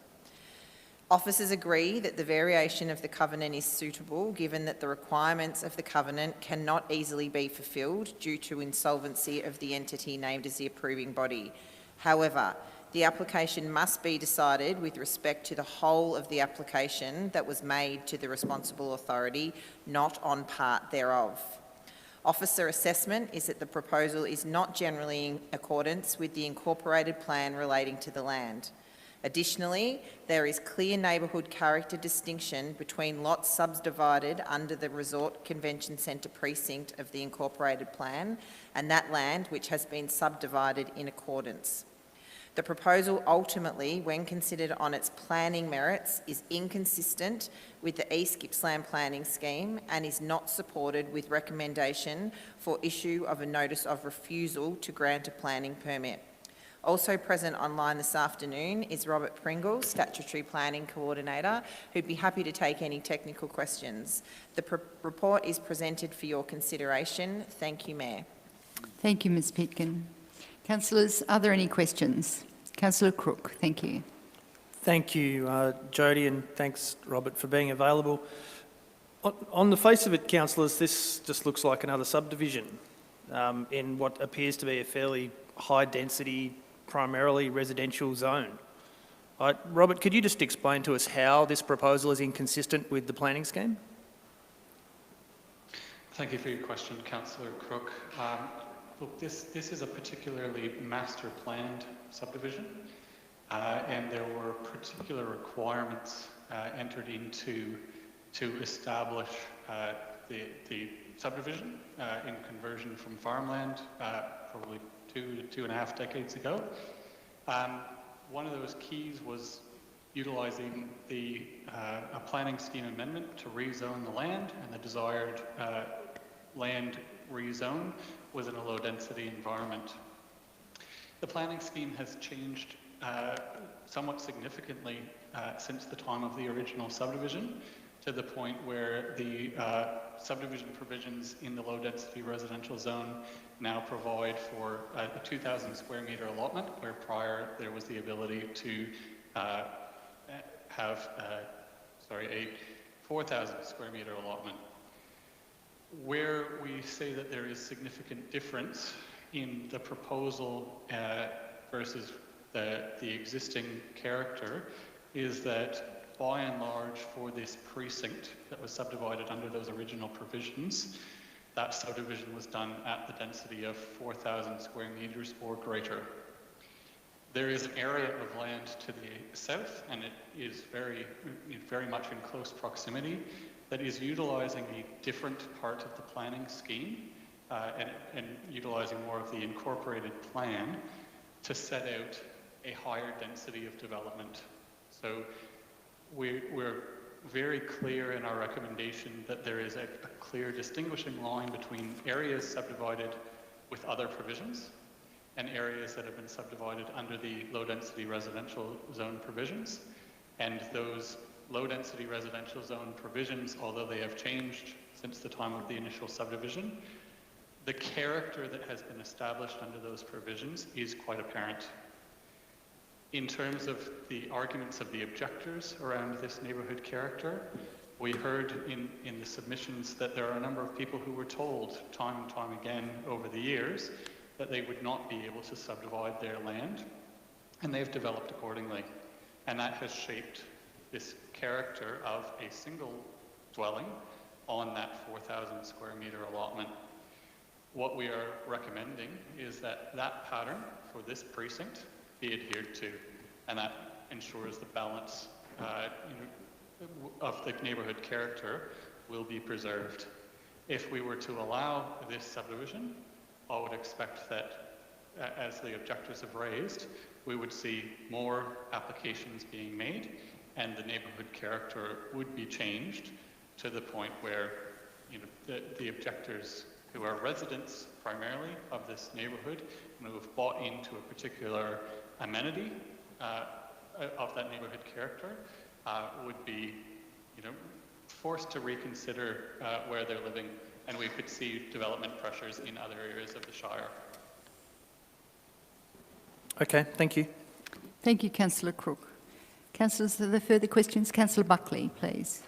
Officers agree that the variation of the covenant is suitable, given that the requirements of the covenant cannot easily be fulfilled due to insolvency of the entity named as the approving body. However, the application must be decided with respect to the whole of the application that was made to the responsible authority, not on part thereof. Officer assessment is that the proposal is not generally in accordance with the incorporated plan relating to the land. Additionally, there is clear neighbourhood character distinction between lots subdivided under the Resort Convention Centre precinct of the incorporated plan and that land which has been subdivided in accordance. The proposal ultimately, when considered on its planning merits, is inconsistent with the East Gippsland planning scheme and is not supported with recommendation for issue of a notice of refusal to grant a planning permit. Also present online this afternoon is Robert Pringle, Statutory Planning Coordinator, who'd be happy to take any technical questions. The report is presented for your consideration. Thank you, Mayor. Thank you, Ms Pitkin. Councillors, are there any questions? Councillor Crook, thank you. Thank you, Jodie, and thanks, Robert, for being available. On the face of it, councillors, this just looks like another subdivision in what appears to be a fairly high-density, primarily residential zone. Robert, could you just explain to us how this proposal is inconsistent with the planning scheme? Thank you for your question, Councillor Crook. Look, this is a particularly master planned subdivision, and there were particular requirements entered into to establish the subdivision in conversion from farmland probably 2.5 decades ago. One of those keys was utilising a planning scheme amendment to rezone the land, and the desired land rezone was in a low density environment. The planning scheme has changed somewhat significantly since the time of the original subdivision, to the point where the subdivision provisions in the low density residential zone now provide for a 2,000 square metre allotment, where prior there was the ability to have a 4,000 square metre allotment. Where we say that there is significant difference in the proposal versus the existing character is that, by and large, for this precinct that was subdivided under those original provisions, that subdivision was done at the density of 4,000 square metres or greater. There is an area of land to the south, and it is very much in close proximity, that is utilising a different part of the planning scheme and utilising more of the incorporated plan to set out a higher density of development. So we're very clear in our recommendation that there is a clear distinguishing line between areas subdivided with other provisions and areas that have been subdivided under the low density residential zone provisions. And those low density residential zone provisions, although they have changed since the time of the initial subdivision, the character that has been established under those provisions is quite apparent. In terms of the arguments of the objectors around this neighbourhood character, we heard in the submissions that there are a number of people who were told time and time again over the years that they would not be able to subdivide their land, and they've developed accordingly. And that has shaped this character of a single dwelling on that 4,000 square metre allotment. What we are recommending is that that pattern for this precinct be adhered to, and that ensures the balance of the neighbourhood character will be preserved. If we were to allow this subdivision, I would expect that, as the objectors have raised, we would see more applications being made, and the neighbourhood character would be changed to the point where the objectors, who are residents primarily of this neighbourhood and who have bought into a particular amenity of that neighbourhood character, would be forced to reconsider where they're living, and we could see development pressures in other areas of the Shire. Okay, thank you. Thank you, Councillor Crook. Councillors, are there further questions? Councillor Buckley, please.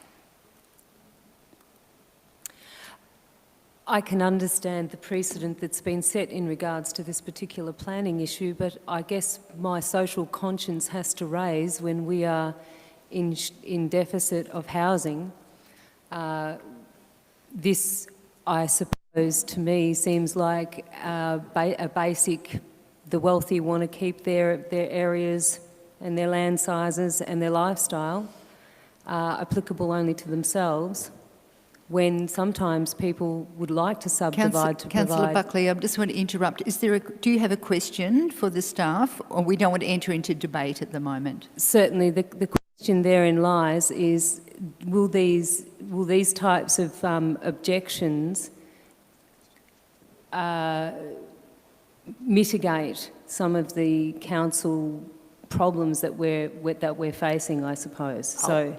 I can understand the precedent that's been set in regards to this particular planning issue, but I guess my social conscience has to raise when we are in deficit of housing. This, I suppose, to me seems like a basic, the wealthy want to keep their areas and their land sizes and their lifestyle applicable only to themselves, when sometimes people would like to subdivide to provide... Councillor Buckley, I just want to interrupt. Do you have a question for the staff, or we don't want to enter into debate at the moment? Certainly. The question therein lies is, will these types of objections mitigate some of the council problems that we're facing, I suppose? So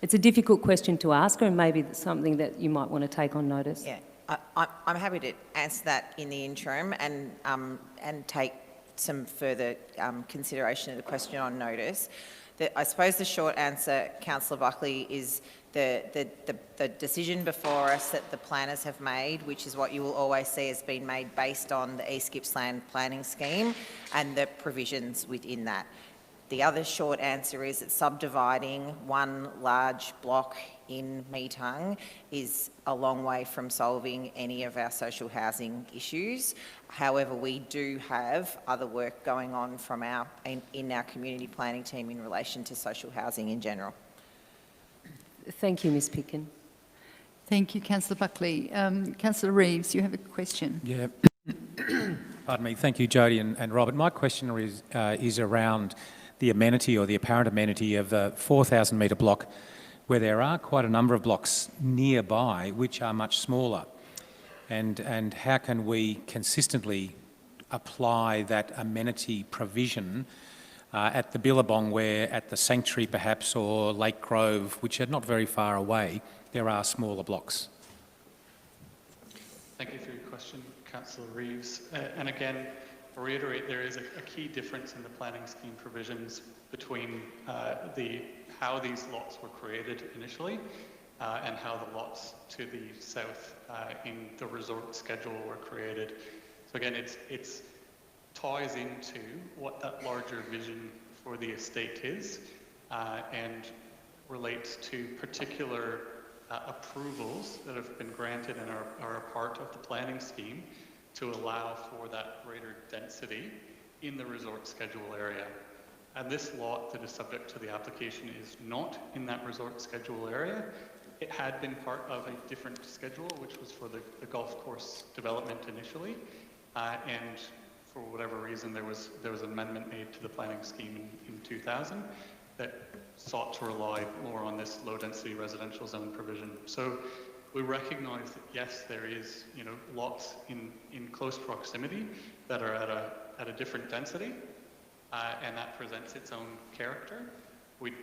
it's a difficult question to ask, and maybe something that you might want to take on notice. Yeah, I'm happy to answer that in the interim and take some further consideration of the question on notice. I suppose the short answer, Councillor Buckley, is the decision before us that the planners have made, which is what you will always see has been made based on the East Gippsland planning scheme and the provisions within that. The other short answer is that subdividing one large block in Meetung is a long way from solving any of our social housing issues. However, we do have other work going on from in our community planning team in relation to social housing in general. Thank you, Ms Picken. Thank you, Councillor Buckley. Councillor Reeves, you have a question. Yeah. Pardon me. Thank you, Jodie and Robert. My question is around the amenity, or the apparent amenity, of the 4,000 metre block, where there are quite a number of blocks nearby which are much smaller. And how can we consistently apply that amenity provision at the Billabong, where at the Sanctuary perhaps, or Lake Grove, which are not very far away, there are smaller blocks? Thank you for your question, Councillor Reeves. And again, to reiterate, there is a key difference in the planning scheme provisions between how these lots were created initially and how the lots to the south in the resort schedule were created. So again, it ties into what that larger vision for the estate is and relates to particular approvals that have been granted and are a part of the planning scheme to allow for that greater density in the resort schedule area. And this lot that is subject to the application is not in that resort schedule area. It had been part of a different schedule, which was for the golf course development initially, and for whatever reason there was an amendment made to the planning scheme in 2000 that sought to rely more on this low density residential zone provision. So we recognise that yes, there is lots in close proximity that are at a different density, and that presents its own character. We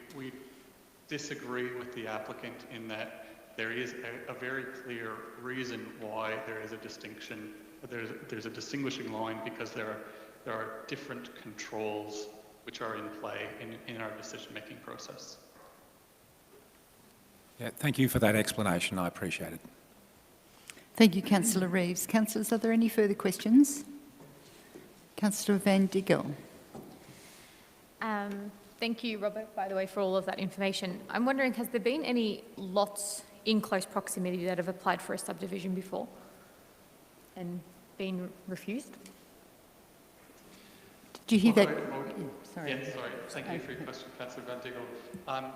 disagree with the applicant in that there is a very clear reason why there is a distinction. There's a distinguishing line, because there are different controls which are in play in our decision-making process. Yeah, thank you for that explanation. I appreciate it. Thank you, Councillor Reeves. Councillors, are there any further questions? Councillor Van Diggel. Thank you, Robert, by the way, for all of that information. I'm wondering, has there been any lots in close proximity that have applied for a subdivision before and been refused? Did you hear that? Sorry. Yeah, sorry. Thank you for your question, Councillor Van Diggel.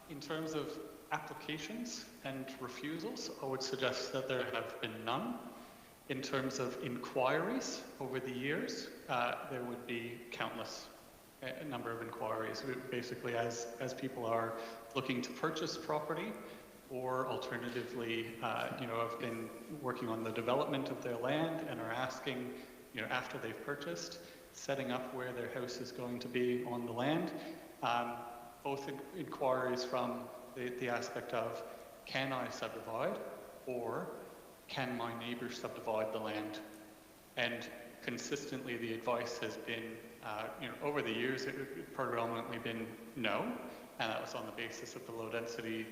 In terms of applications and refusals, I would suggest that there have been none. In terms of inquiries over the years, there would be countless number of inquiries. Basically, as people are looking to purchase property, or alternatively, have been working on the development of their land and are asking, after they've purchased, setting up where their house is going to be on the land. Both inquiries from the aspect of, can I subdivide, or can my neighbour subdivide the land? And consistently the advice has been, over the years, it's predominantly been no, and that was on the basis of the low density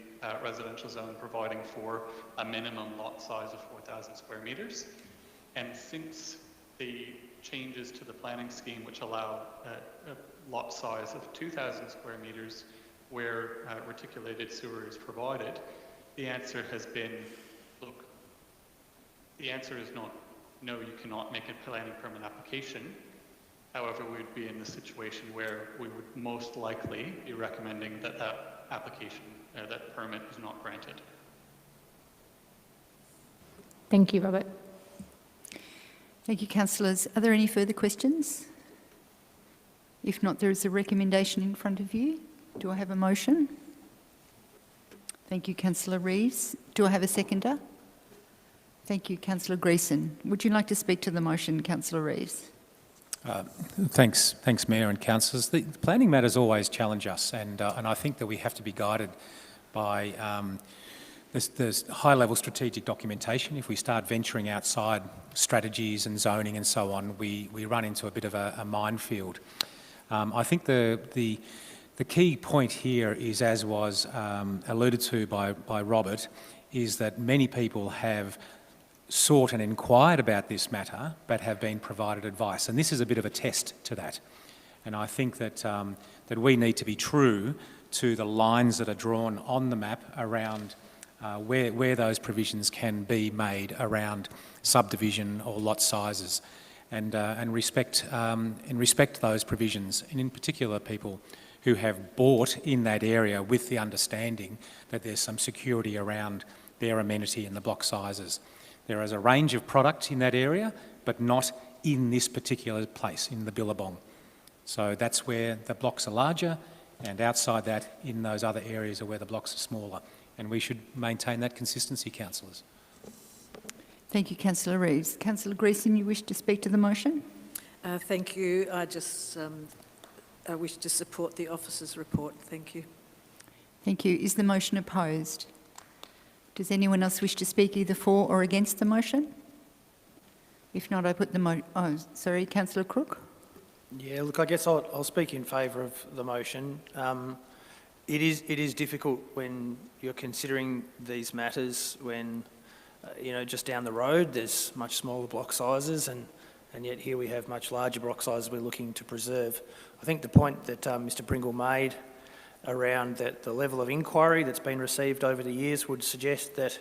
residential zone providing for a minimum lot size of 4,000 square metres. And since the changes to the planning scheme, which allow a lot size of 2,000 square metres where reticulated sewer is provided, the answer has been, look, the answer is not, no, you cannot make a planning permit application. However, we'd be in the situation where we would most likely be recommending that that application, that permit is not granted. Thank you, Robert. Thank you, councillors. Are there any further questions? If not, there is a recommendation in front of you. Do I have a motion? Thank you, Councillor Reeves. Do I have a seconder? Thank you, Councillor Greason. Would you like to speak to the motion, Councillor Reeves? Thanks, Mayor and councillors. The planning matters always challenge us, and I think that we have to be guided by this high-level strategic documentation. If we start venturing outside strategies and zoning and so on, we run into a bit of a minefield. I think the key point here is, as was alluded to by Robert, is that many people have sought and inquired about this matter but have been provided advice, and this is a bit of a test to that. And I think that that we need to be true to the lines that are drawn on the map around where those provisions can be made around subdivision or lot sizes, and respect those provisions, and in particular people who have bought in that area with the understanding that there's some security around their amenity and the block sizes. There is a range of product in that area, but not in this particular place, in the Billabong. So that's where the blocks are larger, and outside that, in those other areas are where the blocks are smaller. And we should maintain that consistency, councillors. Thank you, Councillor Reeves. Councillor Greason, you wish to speak to the motion? Thank you. I just wish to support the officer's report. Thank you. Thank you. Is the motion opposed? Does anyone else wish to speak either for or against the motion? If not, I put the sorry, Councillor Crook. Yeah, look, I guess I'll speak in favour of the motion. It is difficult when you're considering these matters when, just down the road there's much smaller block sizes, and yet here we have much larger block sizes we're looking to preserve. I think the point that Mr Pringle made around the level of inquiry that's been received over the years would suggest that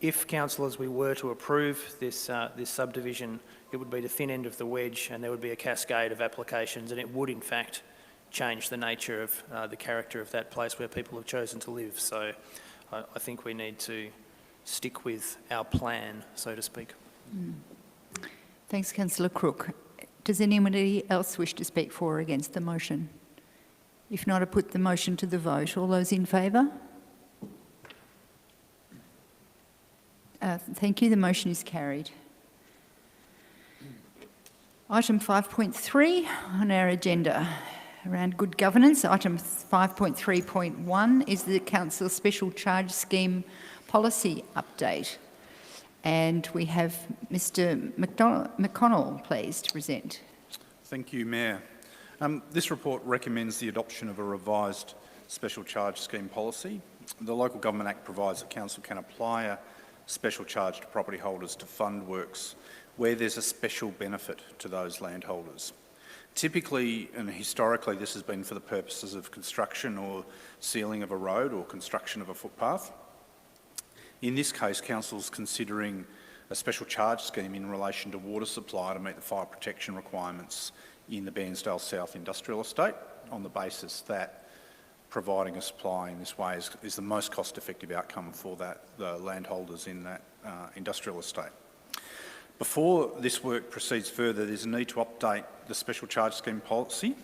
if councillors we were to approve this subdivision, it would be the thin end of the wedge, and there would be a cascade of applications, and it would in fact change the nature of the character of that place where people have chosen to live. So I think we need to stick with our plan, so to speak. Thanks, Councillor Crook. Does anybody else wish to speak for or against the motion? If not, I put the motion to the vote. All those in favour? Thank you. The motion is carried. Item 5.3 on our agenda around good governance. Item 5.3.1 is the Council Special Charge Scheme Policy Update. And we have Mr McConnell, please, to present. Thank you, Mayor. This report recommends the adoption of a revised special charge scheme policy. The Local Government Act provides that council can apply a special charge to property holders to fund works where there's a special benefit to those landholders. Typically and historically this has been for the purposes of construction or sealing of a road or construction of a footpath. In this case, council's considering a special charge scheme in relation to water supply to meet the fire protection requirements in the Bearsdale South Industrial Estate on the basis that providing a supply in this way is the most cost-effective outcome for the landholders in that industrial estate. Before this work proceeds further, there's a need to update the special charge scheme policy,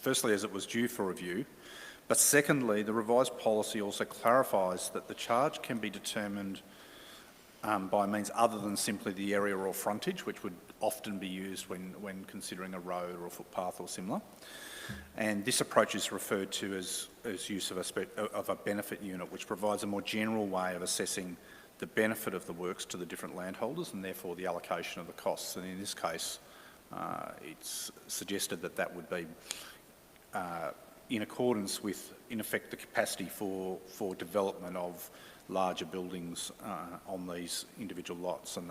firstly as it was due for review, but secondly, the revised policy also clarifies that the charge can be determined by means other than simply the area or frontage, which would often be used when considering a road or a footpath or similar. And this approach is referred to as use of a benefit unit, which provides a more general way of assessing the benefit of the works to the different landholders and therefore the allocation of the costs. And in this case, it's suggested that that would be in accordance with, in effect, the capacity for development of larger buildings on these individual lots and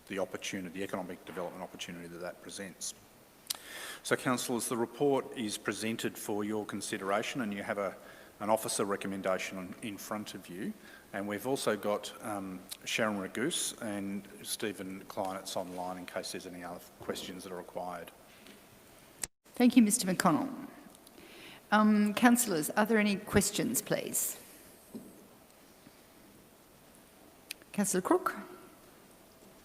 the opportunity, the economic development opportunity that presents. So, councillors, the report is presented for your consideration and you have an officer recommendation in front of you. And we've also got Sharon Ragoose and Stephen Kleinitz online in case there's any other questions that are required. Thank you, Mr McConnell. Councillors, are there any questions, please? Councillor Crook.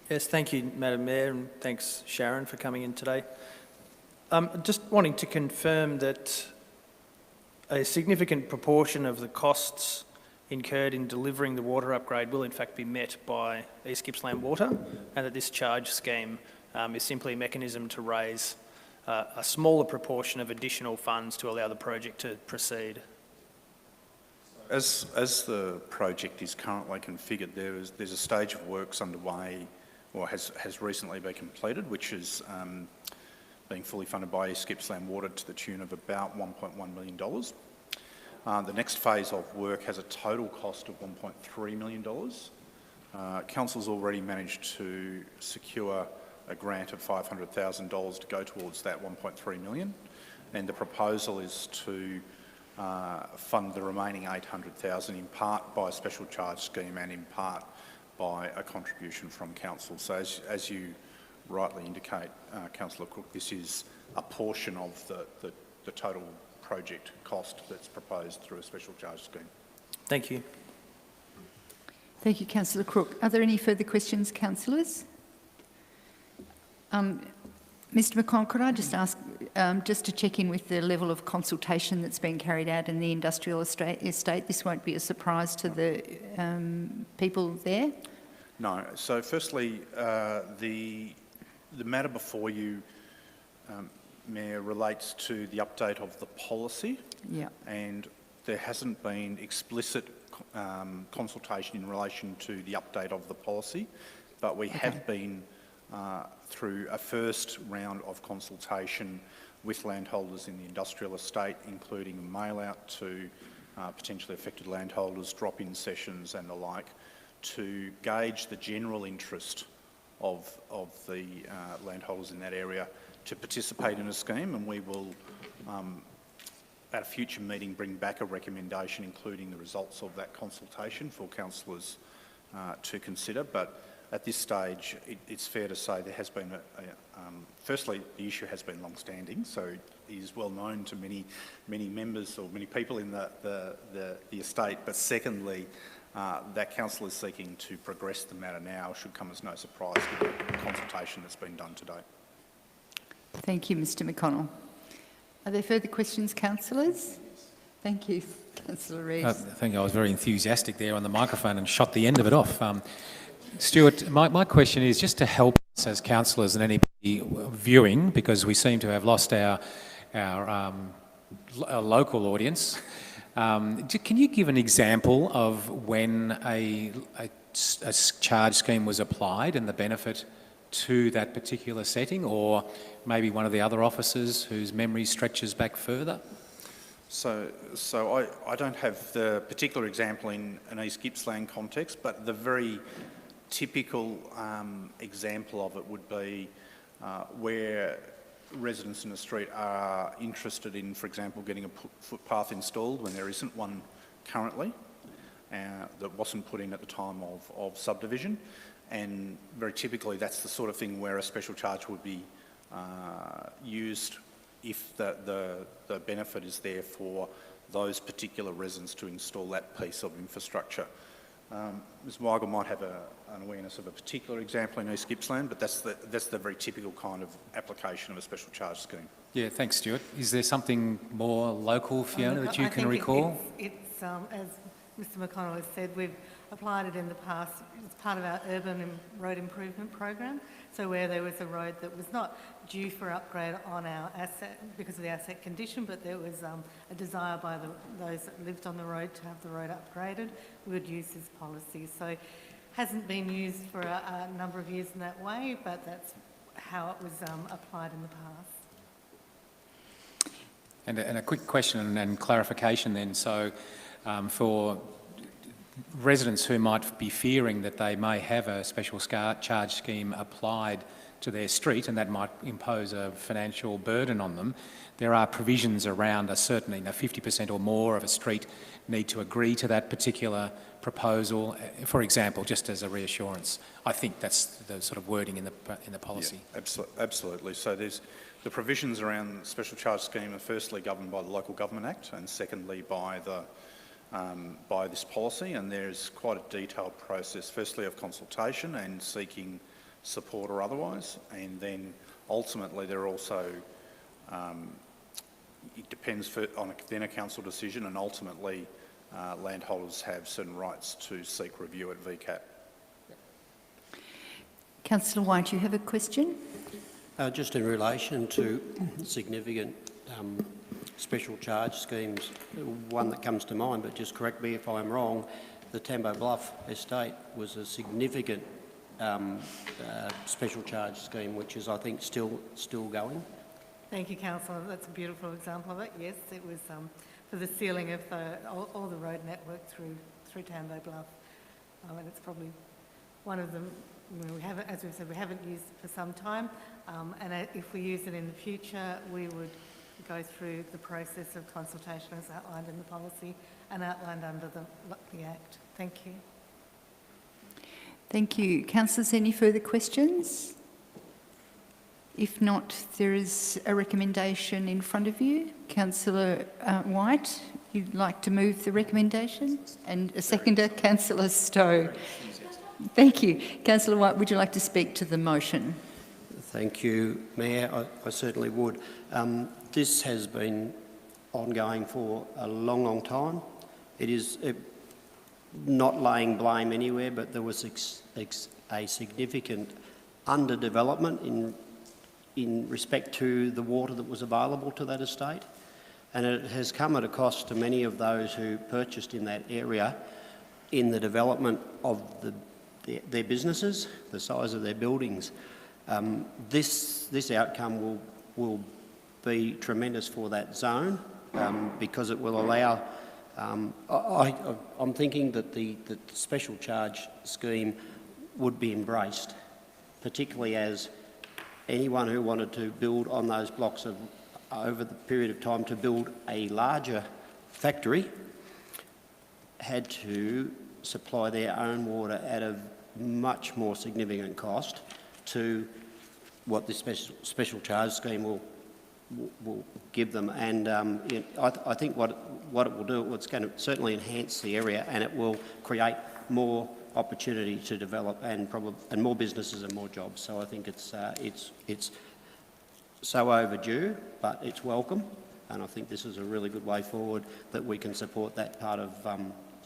Yes, thank you, Madam Mayor, and thanks, Sharon, for coming in today. Just wanting to confirm that a significant proportion of the costs incurred in delivering the water upgrade will in fact be met by East Gippsland Water, and that this charge scheme is simply a mechanism to raise a smaller proportion of additional funds to allow the project to proceed. As the project is currently configured, there's a stage of works underway, or has recently been completed, which is being fully funded by East Gippsland Water to the tune of about $1.1 million. The next phase of work has a total cost of $1.3 million. Council's already managed to secure a grant of $500,000 to go towards that $1.3 million, and the proposal is to fund the remaining $800,000 in part by a special charge scheme and in part by a contribution from council. So as you rightly indicate, Councillor Cook, this is a portion of the total project cost that's proposed through a special charge scheme. Thank you. Thank you, Councillor Crook. Are there any further questions, councillors? Mr McConnell, could I just ask, just to check in with the level of consultation that's been carried out in the industrial estate? This won't be a surprise to the people there? No. So firstly, the matter before you, Mayor, relates to the update of the policy. Yeah. And there hasn't been explicit consultation in relation to the update of the policy, but we have been through a first round of consultation with landholders in the industrial estate, including a mail out to potentially affected landholders, drop-in sessions and the like, to gauge the general interest of the landholders in that area to participate in a scheme, and we will at a future meeting bring back a recommendation including the results of that consultation for councillors to consider. But at this stage, it's fair to say there has been firstly, the issue has been long-standing, so it is well known to many members or many people in the estate. But secondly, that council is seeking to progress the matter now should come as no surprise given the consultation that's been done to date. Thank you, Mr McConnell. Are there further questions, councillors? Thank you, Councillor Reeves. I think I was very enthusiastic there on the microphone and shot the end of it off. Stuart, my question is just to help us as councillors and anybody viewing, because we seem to have lost our local audience. Can you give an example of when a charge scheme was applied and the benefit to that particular setting, or maybe one of the other officers whose memory stretches back further? So I don't have the particular example in an East Gippsland context, but the very typical example of it would be where residents in the street are interested in, for example, getting a footpath installed when there isn't one currently that wasn't put in at the time of subdivision. And very typically that's the sort of thing where a special charge would be used if the benefit is there for those particular residents to install that piece of infrastructure. Ms Weigel might have an awareness of a particular example in East Gippsland, but that's the very typical kind of application of a special charge scheme. Yeah, thanks, Stuart. Is there something more local, Fiona, that you can recall? It's as Mr McConnell has said, we've applied it in the past as part of our urban road improvement program. So where there was a road that was not due for upgrade on our asset because of the asset condition, but there was a desire by those that lived on the road to have the road upgraded, we would use this policy. So hasn't been used for a number of years in that way, but that's how it was applied in the past. And a quick question and clarification then. So for residents who might be fearing that they may have a special charge scheme applied to their street and that might impose a financial burden on them, there are provisions around certainly 50% or more of a street need to agree to that particular proposal, for example, just as a reassurance. I think that's the sort of wording in the policy. Yeah, absolutely. So there's the provisions around the special charge scheme are firstly governed by the Local Government Act and secondly by this policy, and there's quite a detailed process, firstly of consultation and seeking support or otherwise, and then ultimately there are also, it depends on then a council decision, and ultimately landholders have certain rights to seek review at VCAT. Councillor White, you have a question? Just in relation to significant special charge schemes, one that comes to mind, but just correct me if I'm wrong, the Tambo Bluff estate was a significant special charge scheme, which is, I think, still going. Thank you, Councillor. That's a beautiful example of it. Yes, it was for the sealing of all the road network through Tambo Bluff, and it's probably one of them. We haven't, as we've said, we haven't used it for some time, and if we use it in the future, we would go through the process of consultation as outlined in the policy and outlined under the Act. Thank you. Thank you. Councillors, any further questions? If not, there is a recommendation in front of you. Councillor White, you'd like to move the recommendation? And a seconder, Councillor Stowe. Thank you. Councillor White, would you like to speak to the motion? Thank you, Mayor. I certainly would. This has been ongoing for a long, long time. It is not laying blame anywhere, but there was a significant underdevelopment in respect to the water that was available to that estate, and it has come at a cost to many of those who purchased in that area in the development of their businesses, the size of their buildings. This outcome will be tremendous for that zone because it will allow. I'm thinking that the special charge scheme would be embraced, particularly as anyone who wanted to build on those blocks over the period of time to build a larger factory had to supply their own water at a much more significant cost to what this special charge scheme will give them. And I think what it will do, it's going to certainly enhance the area, and it will create more opportunity to develop and more businesses and more jobs. So I think it's so overdue, but it's welcome, and I think this is a really good way forward that we can support that part of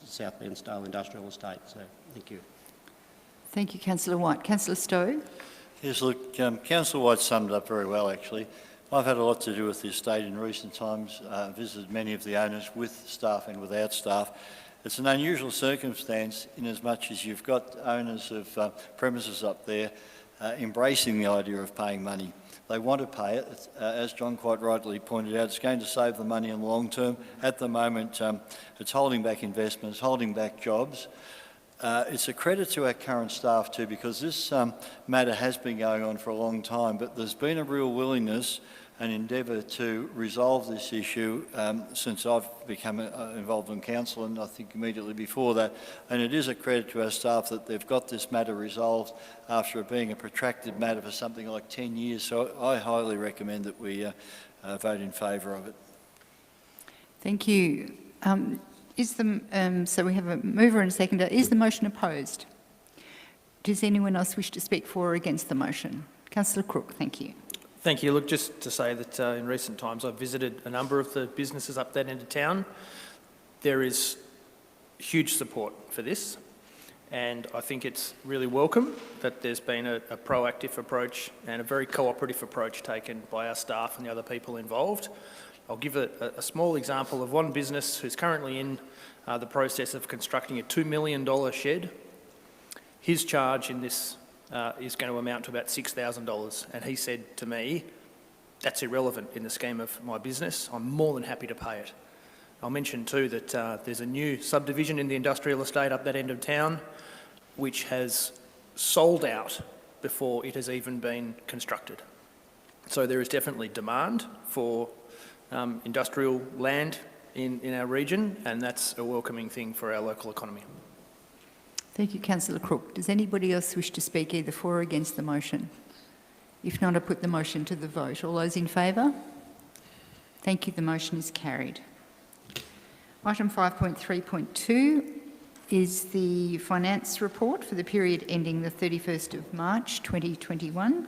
South Bearsdale Industrial Estate. So thank you. Thank you, Councillor White. Councillor Stowe? Yes, look, Councillor White summed it up very well, actually. I've had a lot to do with the estate in recent times, visited many of the owners with staff and without staff. It's an unusual circumstance in as much as you've got owners of premises up there embracing the idea of paying money. They want to pay it. As John quite rightly pointed out, it's going to save them money in the long term. At the moment, it's holding back investments, holding back jobs. It's a credit to our current staff too, because this matter has been going on for a long time, but there's been a real willingness and endeavour to resolve this issue since I've become involved in council, and I think immediately before that. And it is a credit to our staff that they've got this matter resolved after it being a protracted matter for something like 10 years. So I highly recommend that we vote in favour of it. Thank you. So we have a mover and a seconder. Is the motion opposed? Does anyone else wish to speak for or against the motion? Councillor Crook, thank you. Thank you. Look, just to say that in recent times I've visited a number of the businesses up that end of town. There is huge support for this, and I think it's really welcome that there's been a proactive approach and a very cooperative approach taken by our staff and the other people involved. I'll give a small example of one business who's currently in the process of constructing a $2 million shed. His charge in this is going to amount to about $6,000, and he said to me, that's irrelevant in the scheme of my business. I'm more than happy to pay it. I'll mention too that there's a new subdivision in the industrial estate up that end of town which has sold out before it has even been constructed. So there is definitely demand for industrial land in our region, and that's a welcoming thing for our local economy. Thank you, Councillor Crook. Does anybody else wish to speak either for or against the motion? If not, I put the motion to the vote. All those in favour? Thank you. The motion is carried. Item 5.3.2 is the finance report for the period ending the 31st of March 2021.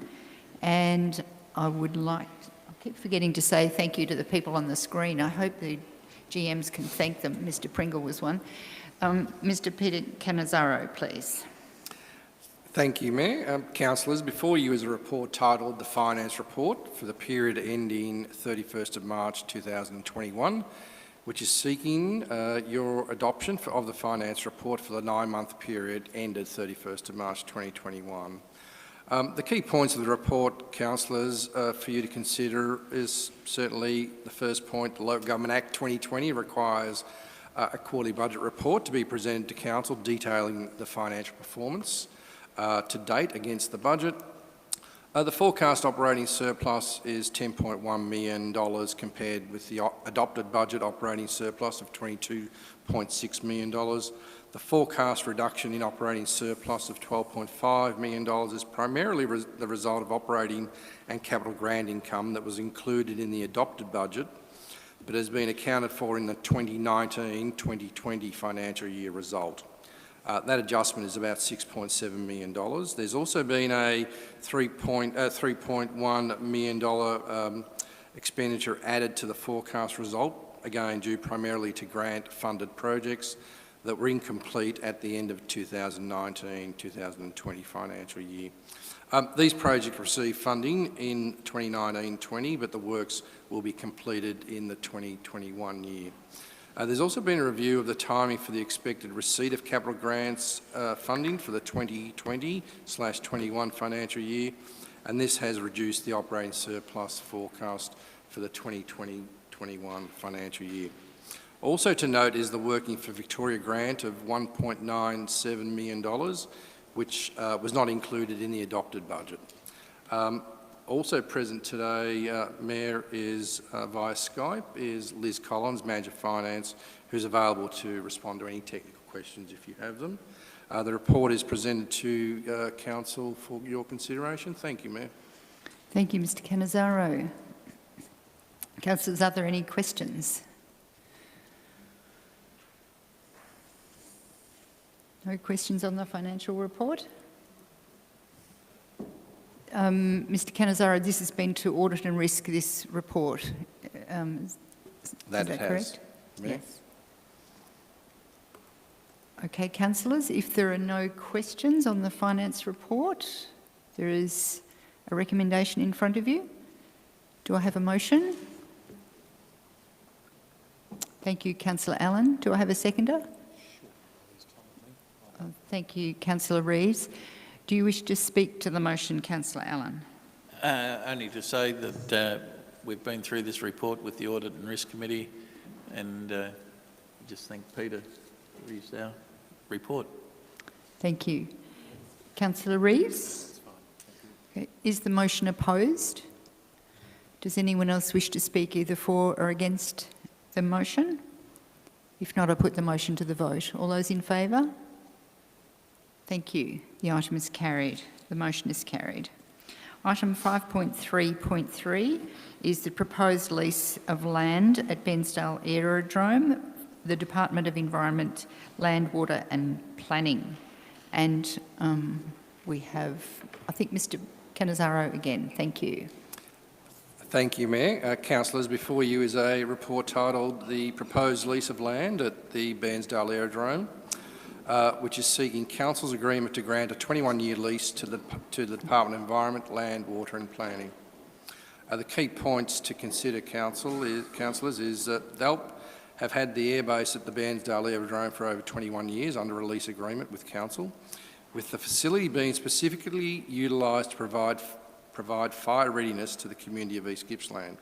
And I keep forgetting to say thank you to the people on the screen. I hope the GMs can thank them. Mr Pringle was one. Mr Peter Cannizzaro, please. Thank you, Mayor. Councillors, before you is a report titled The Finance Report for the period ending 31st of March 2021, which is seeking your adoption of the Finance Report for the 9-month period ended 31st of March 2021. The key points of the report, councillors, for you to consider is certainly the first point. The Local Government Act 2020 requires a quarterly budget report to be presented to council detailing the financial performance to date against the budget. The forecast operating surplus is $10.1 million compared with the adopted budget operating surplus of $22.6 million. The forecast reduction in operating surplus of $12.5 million is primarily the result of operating and capital grant income that was included in the adopted budget, but has been accounted for in the 2019-2020 financial year result. That adjustment is about $6.7 million. There's also been a $3.1 million expenditure added to the forecast result, again due primarily to grant-funded projects that were incomplete at the end of 2019-2020 financial year. These projects received funding in 2019-20, but the works will be completed in the 2021 year. There's also been a review of the timing for the expected receipt of capital grants funding for the 2020/21 financial year, and this has reduced the operating surplus forecast for the 2020/21 financial year. Also to note is the Working for Victoria grant of $1.97 million, which was not included in the adopted budget. Also present today, Mayor, is via Skype, is Liz Collins, Manager of Finance, who's available to respond to any technical questions if you have them. The report is presented to Council for your consideration. Thank you, Mayor. Thank you, Mr Cannizzaro. Councillors, are there any questions? No questions on the financial report? Mr Cannizzaro, this has been to Audit and Risk, this report. Is that correct? Yes. Okay, councillors, if there are no questions on the finance report, there is a recommendation in front of you. Do I have a motion? Thank you, Councillor Allen. Do I have a seconder? Thank you, Councillor Reeves. Do you wish to speak to the motion, Councillor Allen? Only to say that we've been through this report with the Audit and Risk Committee, and just thank Peter for his report. Thank you. Councillor Reeves? Okay. Is the motion opposed? Does anyone else wish to speak either for or against the motion? If not, I put the motion to the vote. All those in favour? Thank you. The item is carried. The motion is carried. Item 5.3.3 is the proposed lease of land at Bearsdale Aerodrome, the Department of Environment, Land, Water and Planning. And we have, I think, Mr Cannizzaro again. Thank you. Thank you, Mayor. Councillors, before you is a report titled The Proposed Lease of Land at the Bearsdale Aerodrome, which is seeking Council's agreement to grant a 21-year lease to the Department of Environment, Land, Water and Planning. The key points to consider, councillors, is that DELP have had the airbase at the Bearsdale Aerodrome for over 21 years under a lease agreement with Council, with the facility being specifically utilised to provide fire readiness to the community of East Gippsland.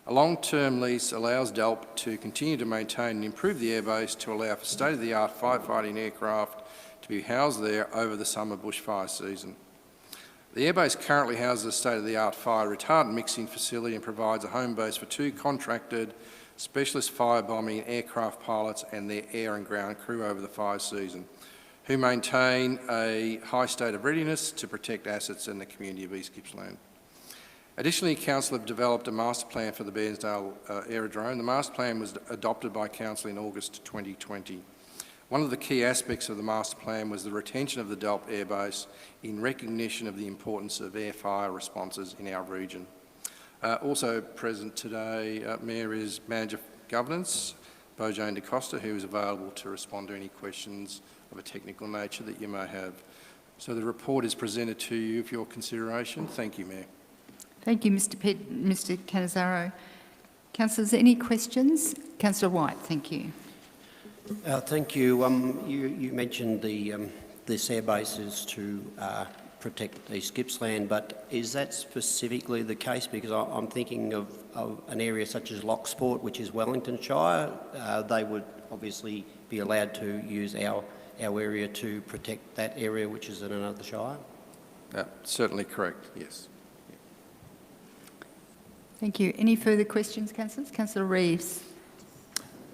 A long-term lease allows DELP to continue to maintain and improve the airbase to allow for state-of-the-art firefighting aircraft to be housed there over the summer bushfire season. The airbase currently houses a state-of-the-art fire retardant mixing facility and provides a home base for 2 contracted specialist firebombing aircraft pilots and their air and ground crew over the fire season, who maintain a high state of readiness to protect assets in the community of East Gippsland. Additionally, Council have developed a master plan for the Bearsdale Aerodrome. The master plan was adopted by Council in August 2020. One of the key aspects of the master plan was the retention of the DELP airbase in recognition of the importance of air fire responses in our region. Also present today, Mayor, is Manager of Governance, Bojane DaCosta, who is available to respond to any questions of a technical nature that you may have. So the report is presented to you for your consideration. Thank you, Mayor. Thank you, Mr Cannizzaro. Councillors, any questions? Councillor White, thank you. Thank you. You mentioned this airbase is to protect East Gippsland, but is that specifically the case? Because I'm thinking of an area such as Locksport, which is Wellington Shire. They would obviously be allowed to use our area to protect that area, which is in another shire? Certainly correct, yes. Thank you. Any further questions, councillors? Councillor Reeves.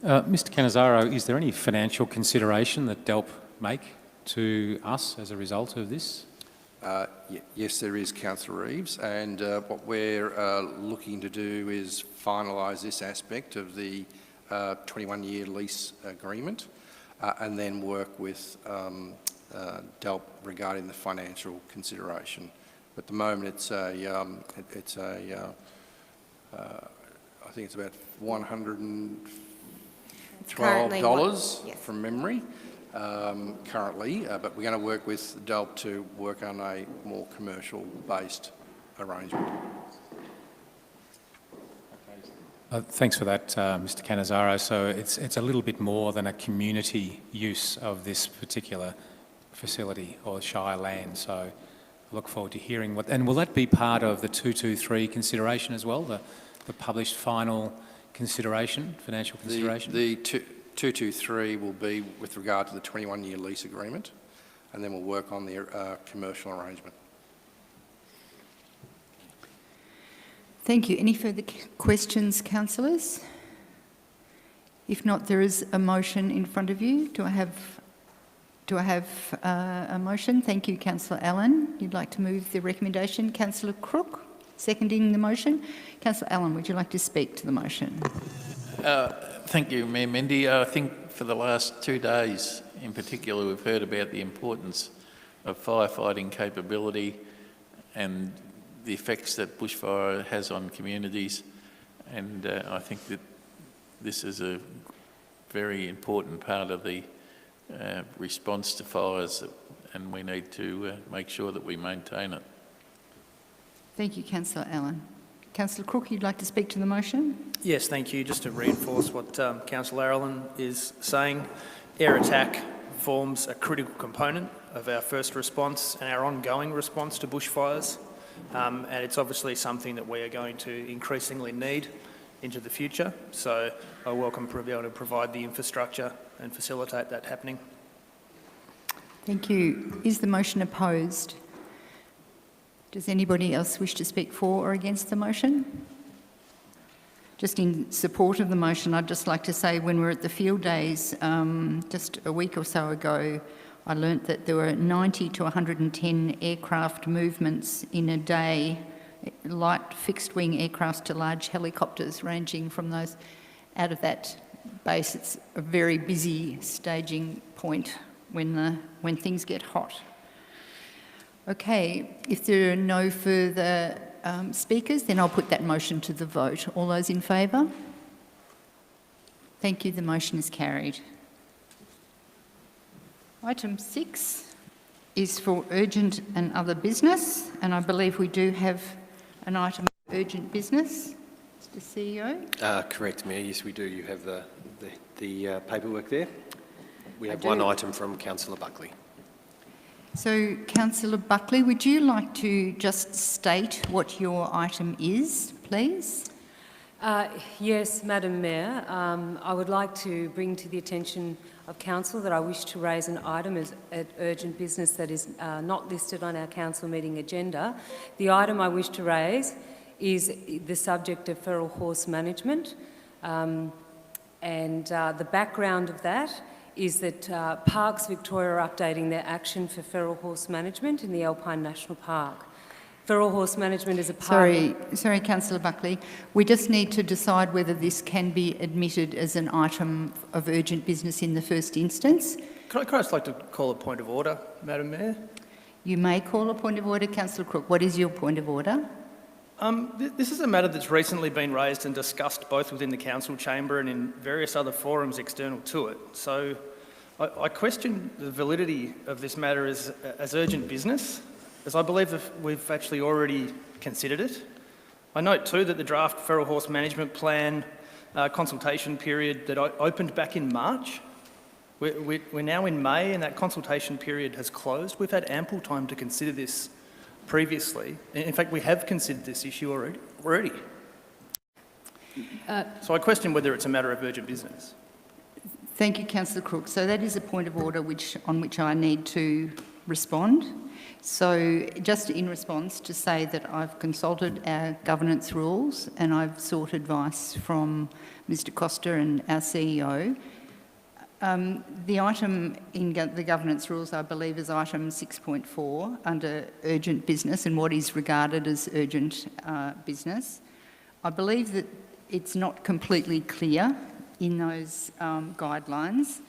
Mr Cannizzaro, is there any financial consideration that DELP make to us as a result of this? Yes, there is, Councillor Reeves, and what we're looking to do is finalise this aspect of the 21-year lease agreement and then work with DELP regarding the financial consideration. At the moment, I think it's about $112 yes. from memory currently, but we're going to work with DELP to work on a more commercial-based arrangement. Thanks for that, Mr Cannizzaro. So it's a little bit more than a community use of this particular facility or Shire land. So I look forward to hearing what... And will that be part of the 223 consideration as well, the published final consideration, financial consideration? The 223 will be with regard to the 21-year lease agreement, and then we'll work on the commercial arrangement. Thank you. Any further questions, councillors? If not, there is a motion in front of you. Do I have a motion? Thank you, Councillor Allen. You'd like to move the recommendation. Councillor Crook, seconding the motion. Councillor Allen, would you like to speak to the motion? Thank you, Mayor Mendy. I think for the last 2 days in particular, we've heard about the importance of firefighting capability and the effects that bushfire has on communities, and I think that this is a very important part of the response to fires, and we need to make sure that we maintain it. Thank you, Councillor Allen. Councillor Crook, you'd like to speak to the motion? Yes, thank you. Just to reinforce what Councillor Allen is saying, air attack forms a critical component of our first response and our ongoing response to bushfires. And it's obviously something that we are going to increasingly need into the future. So I welcome being able to provide the infrastructure and facilitate that happening. Thank you. Is the motion opposed? Does anybody else wish to speak for or against the motion? Just in support of the motion, I'd just like to say when we were at the field days just a week or so ago, I learnt that there were 90 to 110 aircraft movements in a day, light fixed-wing aircrafts to large helicopters ranging from those out of that base. It's a very busy staging point when things get hot. Okay, if there are no further speakers, then I'll put that motion to the vote. All those in favour? Thank you, the motion is carried. Item 6 is for urgent and other business, and I believe we do have an item of urgent business. Mr. CEO? Correct, Mayor. Yes, we do. You have the paperwork there. We have one item from Councillor Buckley. So, Councillor Buckley, would you like to just state what your item is, please? Yes, Madam Mayor. I would like to bring to the attention of Council that I wish to raise an item as urgent business that is not listed on our Council meeting agenda. The item I wish to raise is the subject of feral horse management, and the background of that is that Parks Victoria are updating their action for feral horse management in the Alpine National Park. Feral horse management is a part... Sorry, Councillor Buckley. We just need to decide whether this can be admitted as an item of urgent business in the first instance. Could I just like to call a point of order, Madam Mayor? You may call a point of order, Councillor Crook. What is your point of order? This is a matter that's recently been raised and discussed both within the council chamber and in various other forums external to it. So I question the validity of this matter as urgent business, as I believe that we've actually already considered it. I note too that the draft feral horse management plan consultation period that opened back in March, we're now in May and that consultation period has closed. We've had ample time to consider this previously. In fact, we have considered this issue already. So I question whether it's a matter of urgent business. Thank you, Councillor Crook. So that is a point of order on which I need to respond. So just in response to say that I've consulted our governance rules and I've sought advice from Mr Costa and our CEO. The item in the governance rules, I believe, is item 6.4 under urgent business and what is regarded as urgent business. I believe that it's not completely clear in those guidelines.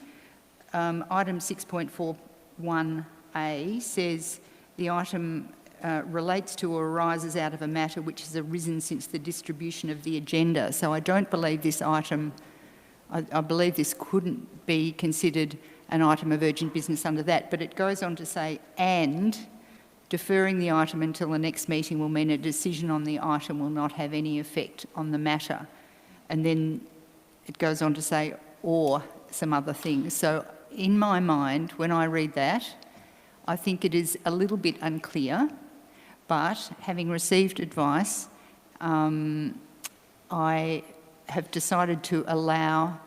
Item 6.41A says the item relates to or arises out of a matter which has arisen since the distribution of the agenda. So I don't believe this item... I believe this couldn't be considered an item of urgent business under that, but it goes on to say, and deferring the item until the next meeting will mean a decision on the item will not have any effect on the matter. And then it goes on to say, or some other things. So in my mind, when I read that, I think it is a little bit unclear, but having received advice, I have decided to allow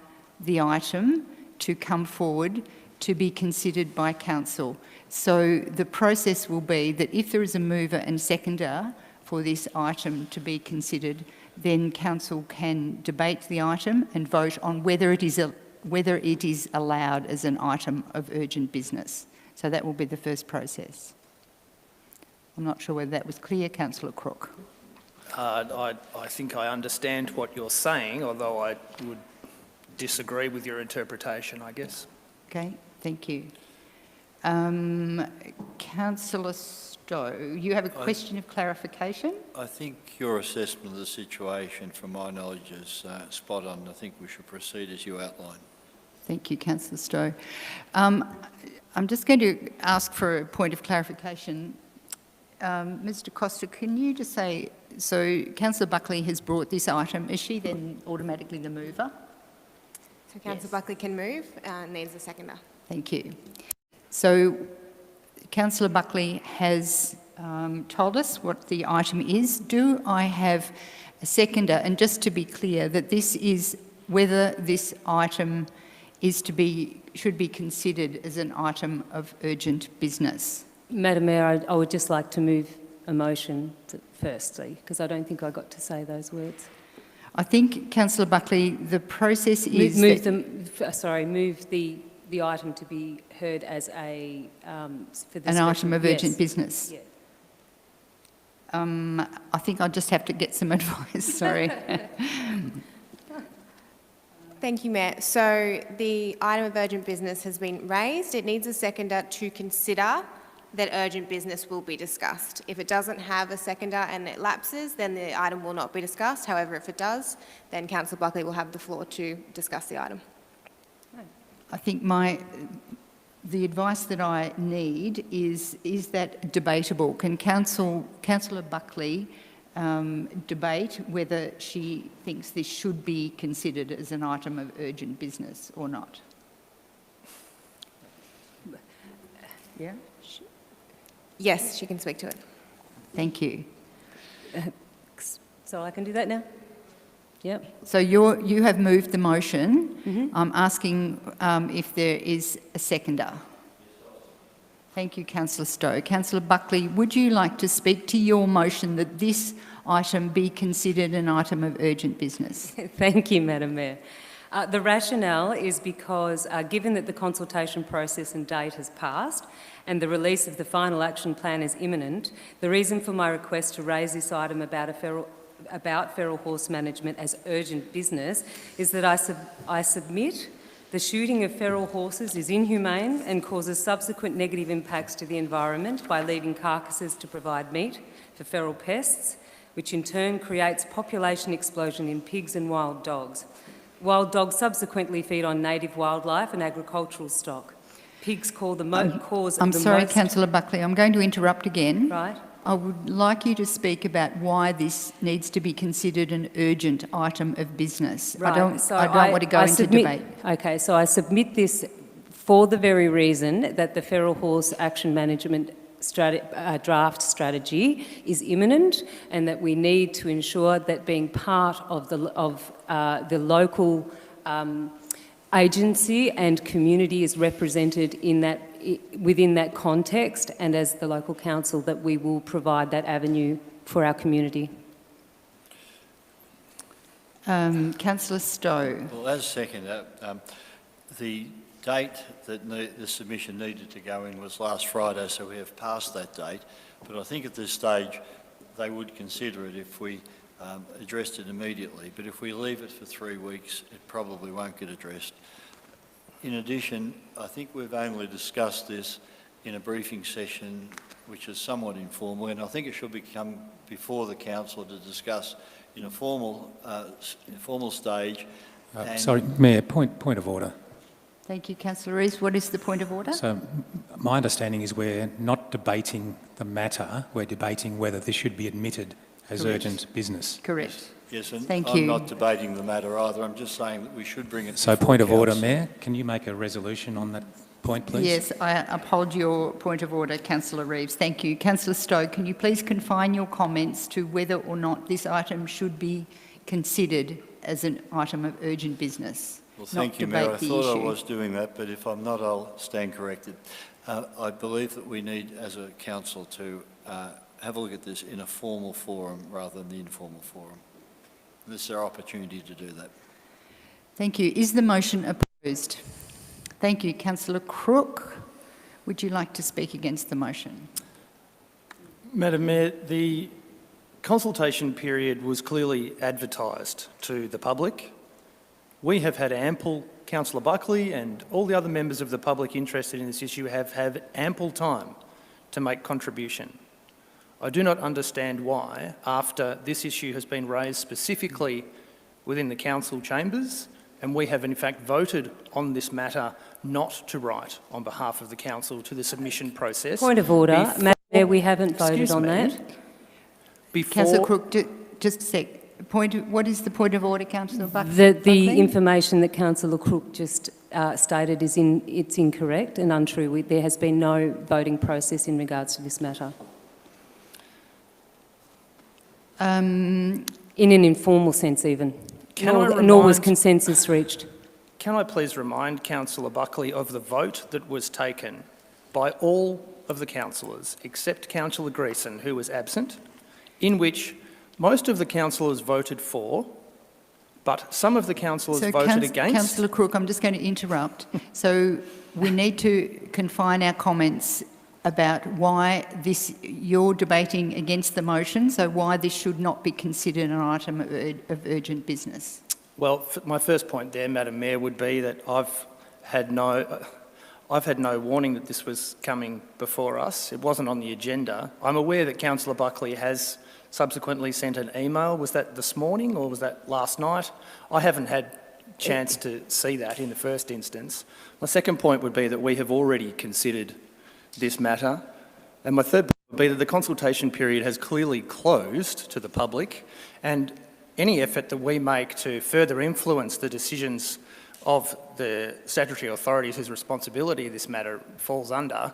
the item to come forward to be considered by council. So the process will be that if there is a mover and seconder for this item to be considered, then council can debate the item and vote on whether it is allowed as an item of urgent business. So that will be the first process. I'm not sure whether that was clear, Councillor Crook. I think I understand what you're saying, although I would disagree with your interpretation, I guess. Okay, thank you. Councillor Stowe, you have a question of clarification? I think your assessment of the situation, from my knowledge, is spot on. I think we should proceed as you outlined. Thank you, Councillor Stowe. I'm just going to ask for a point of clarification. Mr Costa, can you just say, so Councillor Buckley has brought this item, is she then automatically the mover? So Councillor Buckley can move, needs a seconder. Thank you. So Councillor Buckley has told us what the item is. Do I have a seconder? And just to be clear, that this is whether this item is should be considered as an item of urgent business. Madam Mayor, I would just like to move a motion firstly, because I don't think I got to say those words. I think, Councillor Buckley, the process is... Move the item to be heard as a... for the an item of urgent yes. business. Yeah. I think I'll just have to get some advice, sorry. Thank you, Mayor. So the item of urgent business has been raised. It needs a seconder to consider that urgent business will be discussed. If it doesn't have a seconder and it lapses, then the item will not be discussed. However, if it does, then Councillor Buckley will have the floor to discuss the item. I think the advice that I need is that debatable? Can Councillor Buckley debate whether she thinks this should be considered as an item of urgent business or not? Yeah? Yes, she can speak to it. Thank you. So I can do that now? Yep. So you have moved the motion. Mm-hmm. I'm asking if there is a seconder. Thank you, Councillor Stowe. Councillor Buckley, would you like to speak to your motion that this item be considered an item of urgent business? Thank you, Madam Mayor. The rationale is because, given that the consultation process and date has passed and the release of the final action plan is imminent, the reason for my request to raise this item about feral horse management as urgent business is that I submit the shooting of feral horses is inhumane and causes subsequent negative impacts to the environment by leaving carcasses to provide meat for feral pests, which in turn creates population explosion in pigs and wild dogs. Wild dogs subsequently feed on native wildlife and agricultural stock. Pigs cause I'm sorry, Councillor Buckley, I'm going to interrupt again. Right. I would like you to speak about why this needs to be considered an urgent item of business. Right. I don't want to go into debate. Okay, so I submit this for the very reason that the feral horse action management draft strategy is imminent, and that we need to ensure that being part of the local agency and community is represented in that within that context, and as the local council that we will provide that avenue for our community. Councillor Stowe. Well, as seconder, the date that the submission needed to go in was last Friday, so we have passed that date. But I think at this stage they would consider it if we addressed it immediately. But if we leave it for 3 weeks, it probably won't get addressed. In addition, I think we've only discussed this in a briefing session which is somewhat informal, and I think it should come before the council to discuss in a formal stage. Sorry, Mayor, point of order. Thank you, Councillor Rees. What is the point of order? So my understanding is we're not debating the matter, we're debating whether this should be admitted as urgent business. Correct. Yes, and Thank I'm you. not debating the matter either. I'm just saying that we should bring it. So point of order, Mayor. Can you make a resolution on that point, please? Yes, I uphold your point of order, Councillor Reeves. Thank you. Councillor Stowe, can you please confine your comments to whether or not this item should be considered as an item of urgent business? Well, thank you, Mayor. I thought I was doing that, but if I'm not, I'll stand corrected. I believe that we need, as a council, to have a look at this in a formal forum rather than the informal forum. This is our opportunity to do that. Thank you. Is the motion opposed? Thank you. Councillor Crook, would you like to speak against the motion? Madam Mayor, the consultation period was clearly advertised to the public. We have had Councillor Buckley and all the other members of the public interested in this issue have had ample time to make contribution. I do not understand why, after this issue has been raised specifically within the council chambers, and we have in fact voted on this matter not to write on behalf of the council to the submission process. Point of order. Madam Mayor, we haven't voted on that. Councillor Crook, just a sec. What is the point of order, Councillor Buckley? The information that Councillor Crook just stated is it's incorrect and untrue. There has been no voting process in regards to this matter. In an informal sense even, nor was consensus reached. Can I please remind Councillor Buckley of the vote that was taken by all of the councillors except Councillor Greason, who was absent, in which most of the councillors voted for, but some of the councillors voted against. Councillor Crook, I'm just going to interrupt. So we need to confine our comments about why you're debating against the motion, so why this should not be considered an item of urgent business. Well, my first point there, Madam Mayor, would be that I've had no warning that this was coming before us. It wasn't on the agenda. I'm aware that Councillor Buckley has subsequently sent an email. Was that this morning or was that last night? I haven't had chance to see that in the first instance. My second point would be that we have already considered this matter. And my third point would be that the consultation period has clearly closed to the public, and any effort that we make to further influence the decisions of the statutory authorities whose responsibility this matter falls under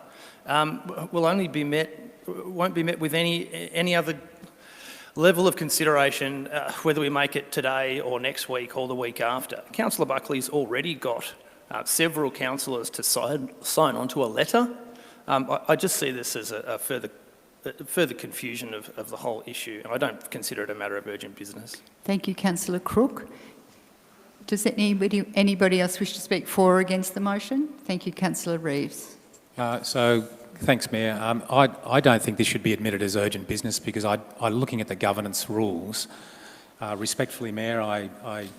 won't be met with any other level of consideration, whether we make it today or next week or the week after. Councillor Buckley's already got several councillors to sign onto a letter. I just see this as a further confusion of the whole issue. I don't consider it a matter of urgent business. Thank you, Councillor Crook. Does anybody else wish to speak for or against the motion? Thank you, Councillor Reeves. Thanks, Mayor. I don't think this should be admitted as urgent business because looking at the governance rules, respectfully, Mayor, I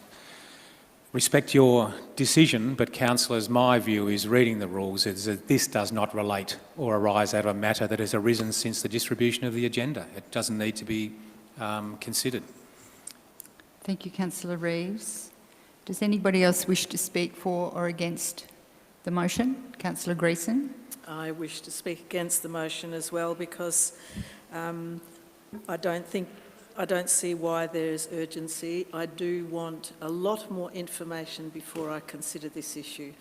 respect your decision, but councillors, my view is reading the rules is that this does not relate or arise out of a matter that has arisen since the distribution of the agenda. It doesn't need to be considered. Thank you, Councillor Reeves. Does anybody else wish to speak for or against the motion? Councillor Greason. I wish to speak against the motion as well because I don't see why there is urgency. I do want a lot more information before I consider this issue,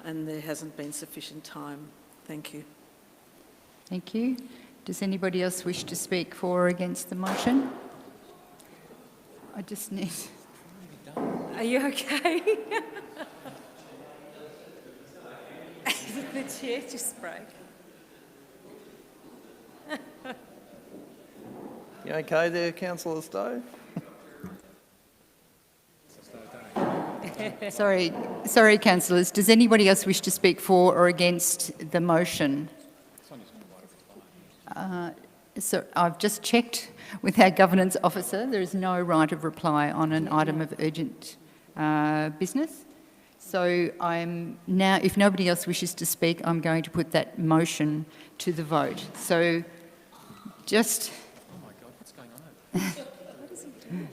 and there hasn't been sufficient time. Thank you. Thank you. Does anybody else wish to speak for or against the motion? I just need... Are you okay? The chair just broke. You okay there, Councillor Stowe? Sorry, councillors. Does anybody else wish to speak for or against the motion? So I've just checked with our governance officer. There is no right of reply on an item of urgent business. So I'm now, if nobody else wishes to speak, I'm going to put that motion to the vote. So just... Oh my God, what's going on? What is he doing?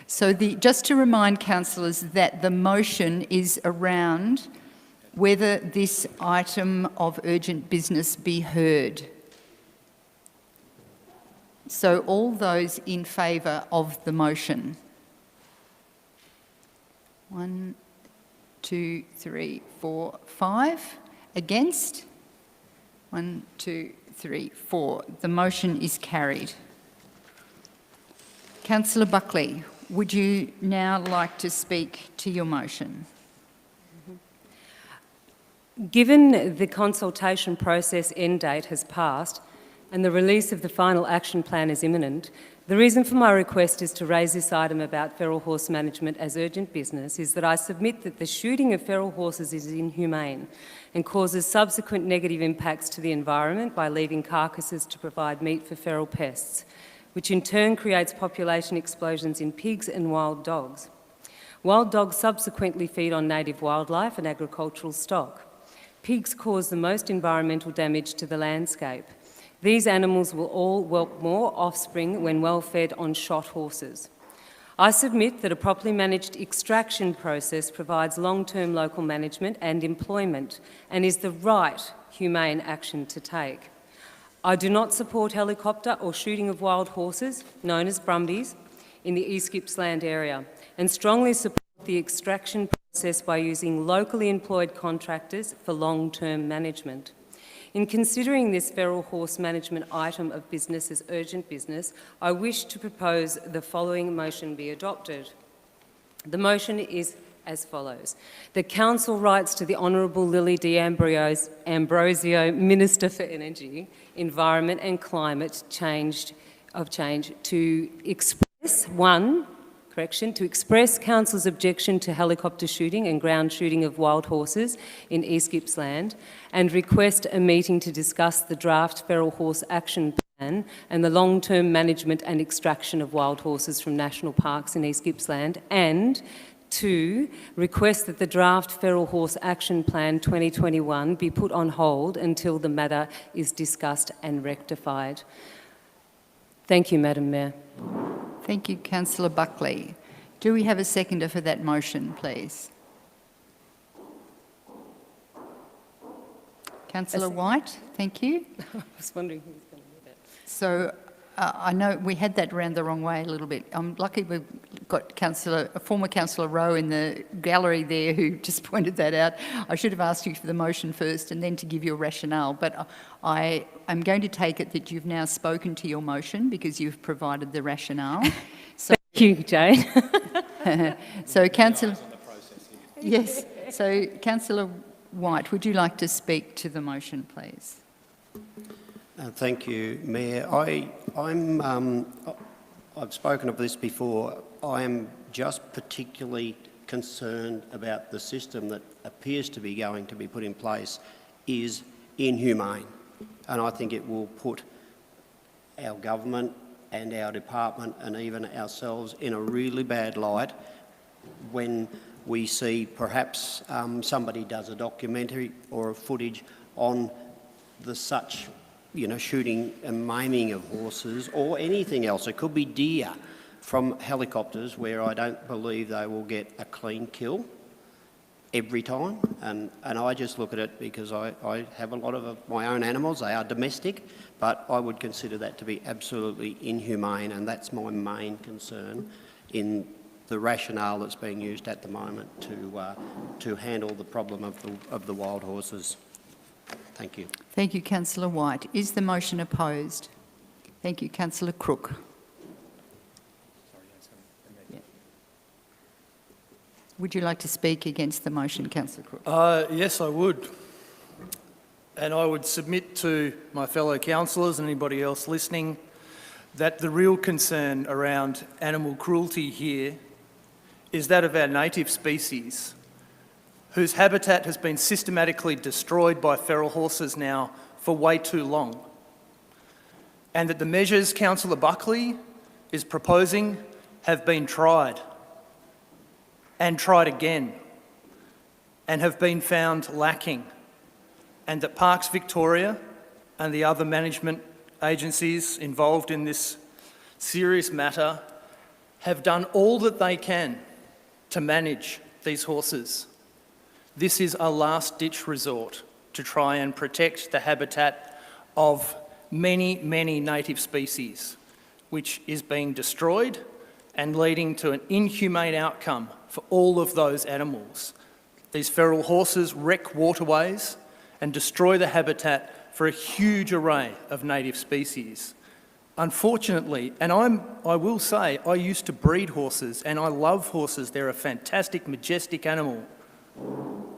So just to remind councillors that the motion is around whether this item of urgent business be heard. So all those in favour of the motion? 1, 2, 3, 4, 5. Against? 1, 2, 3, 4. The motion is carried. Councillor Buckley, would you now like to speak to your motion? Given the consultation process end date has passed and the release of the final action plan is imminent, the reason for my request is to raise this item about feral horse management as urgent business is that I submit that the shooting of feral horses is inhumane and causes subsequent negative impacts to the environment by leaving carcasses to provide meat for feral pests, which in turn creates population explosions in pigs and wild dogs. Wild dogs subsequently feed on native wildlife and agricultural stock. Pigs cause the most environmental damage to the landscape. These animals will all whelp more offspring when well fed on shot horses. I submit that a properly managed extraction process provides long-term local management and employment and is the right humane action to take. I do not support helicopter or shooting of wild horses, known as brumbies, in the East Gippsland area, and strongly support the extraction process by using locally employed contractors for long-term management. In considering this feral horse management item of business as urgent business, I wish to propose the following motion be adopted. The motion is as follows. The Council writes to the Honourable Lily D'Ambrosio, Minister for Energy, Environment and Climate Change, to express, to express Council's objection to helicopter shooting and ground shooting of wild horses in East Gippsland and request a meeting to discuss the draft feral horse action plan and the long-term management and extraction of wild horses from national parks in East Gippsland, and 2, request that the draft Feral Horse Action Plan 2021 be put on hold until the matter is discussed and rectified. Thank you, Madam Mayor. Thank you, Councillor Buckley. Do we have a seconder for that motion, please? Councillor White, thank you. I was wondering who was going to do that. So I know we had that round the wrong way a little bit. I'm lucky we've got a former Councillor Rowe in the gallery there who just pointed that out. I should have asked you for the motion first and then to give you a rationale, but I am going to take it that you've now spoken to your motion because you've provided the rationale. So, thank you, Jane. so Councillor... Yes, so Councillor White, would you like to speak to the motion, please? Thank you, Mayor. I've spoken of this before. I am just particularly concerned about the system that appears to be going to be put in place is inhumane, and I think it will put our government and our department and even ourselves in a really bad light when we see perhaps somebody does a documentary or a footage on the such shooting and maiming of horses or anything else. It could be deer from helicopters where I don't believe they will get a clean kill every time. And I just look at it because I have a lot of my own animals. They are domestic, but I would consider that to be absolutely inhumane, and that's my main concern in the rationale that's being used at the moment to handle the problem of the wild horses. Thank you. Thank you, Councillor White. Is the motion opposed? Thank you, Councillor Crook. Yeah. Would you like to speak against the motion, Councillor Crook? Yes, I would. And I would submit to my fellow councillors and anybody else listening that the real concern around animal cruelty here is that of our native species, whose habitat has been systematically destroyed by feral horses now for way too long. And that the measures Councillor Buckley is proposing have been tried and tried again and have been found lacking. And that Parks Victoria and the other management agencies involved in this serious matter have done all that they can to manage these horses. This is a last-ditch resort to try and protect the habitat of many, many native species, which is being destroyed and leading to an inhumane outcome for all of those animals. These feral horses wreck waterways and destroy the habitat for a huge array of native species. Unfortunately, and I will say, I used to breed horses and I love horses. They're a fantastic, majestic animal.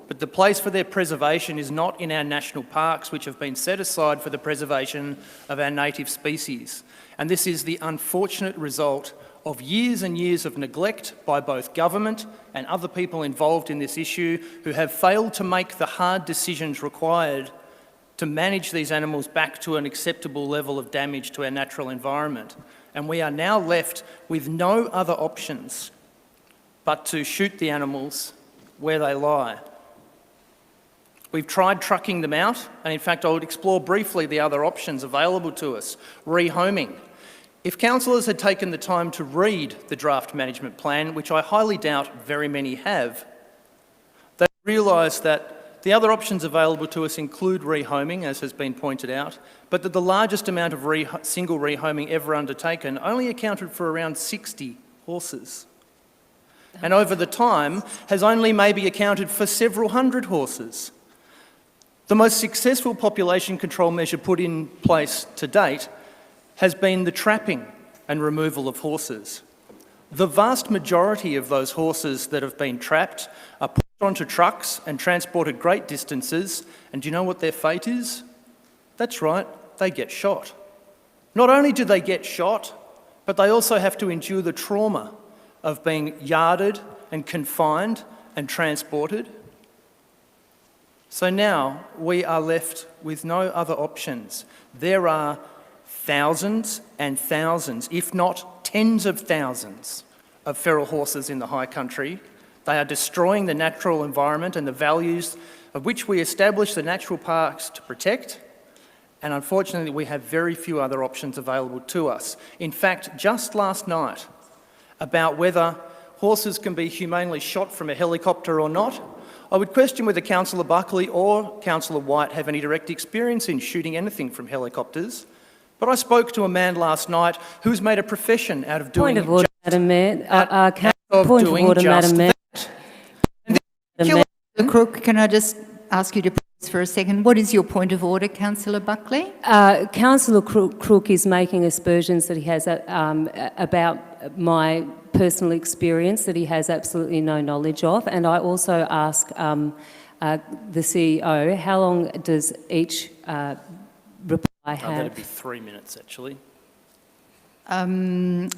But the place for their preservation is not in our national parks, which have been set aside for the preservation of our native species. And this is the unfortunate result of years and years of neglect by both government and other people involved in this issue who have failed to make the hard decisions required to manage these animals back to an acceptable level of damage to our natural environment. And we are now left with no other options but to shoot the animals where they lie. We've tried trucking them out, and in fact I would explore briefly the other options available to us. Rehoming. If councillors had taken the time to read the draft management plan, which I highly doubt very many have, they realise that the other options available to us include rehoming, as has been pointed out, but that the largest amount of single rehoming ever undertaken only accounted for around 60 horses. and over the time has only maybe accounted for several hundred horses. The most successful population control measure put in place to date has been the trapping and removal of horses. The vast majority of those horses that have been trapped are put onto trucks and transported great distances, and do you know what their fate is? That's right, they get shot. Not only do they get shot, but they also have to endure the trauma of being yarded and confined and transported. So now we are left with no other options. There are thousands and thousands, if not tens of thousands, of feral horses in the high country. They are destroying the natural environment and the values of which we established the natural parks to protect. And unfortunately, we have very few other options available to us. In fact, just last night, about whether horses can be humanely shot from a helicopter or not, I would question whether Councillor Buckley or Councillor White have any direct experience in shooting anything from helicopters. But I spoke to a man last night who's made a profession out of doing Point of order, Madam Mayor. Point of order, Madam Mayor. Councillor Crook, can I just ask you to pause for a second? What is your point of order, Councillor Buckley? Councillor Crook is making aspersions that he has about my personal experience that he has absolutely no knowledge of, and I also ask the CEO, how long does each reply have? That'd be 3 minutes, actually. You're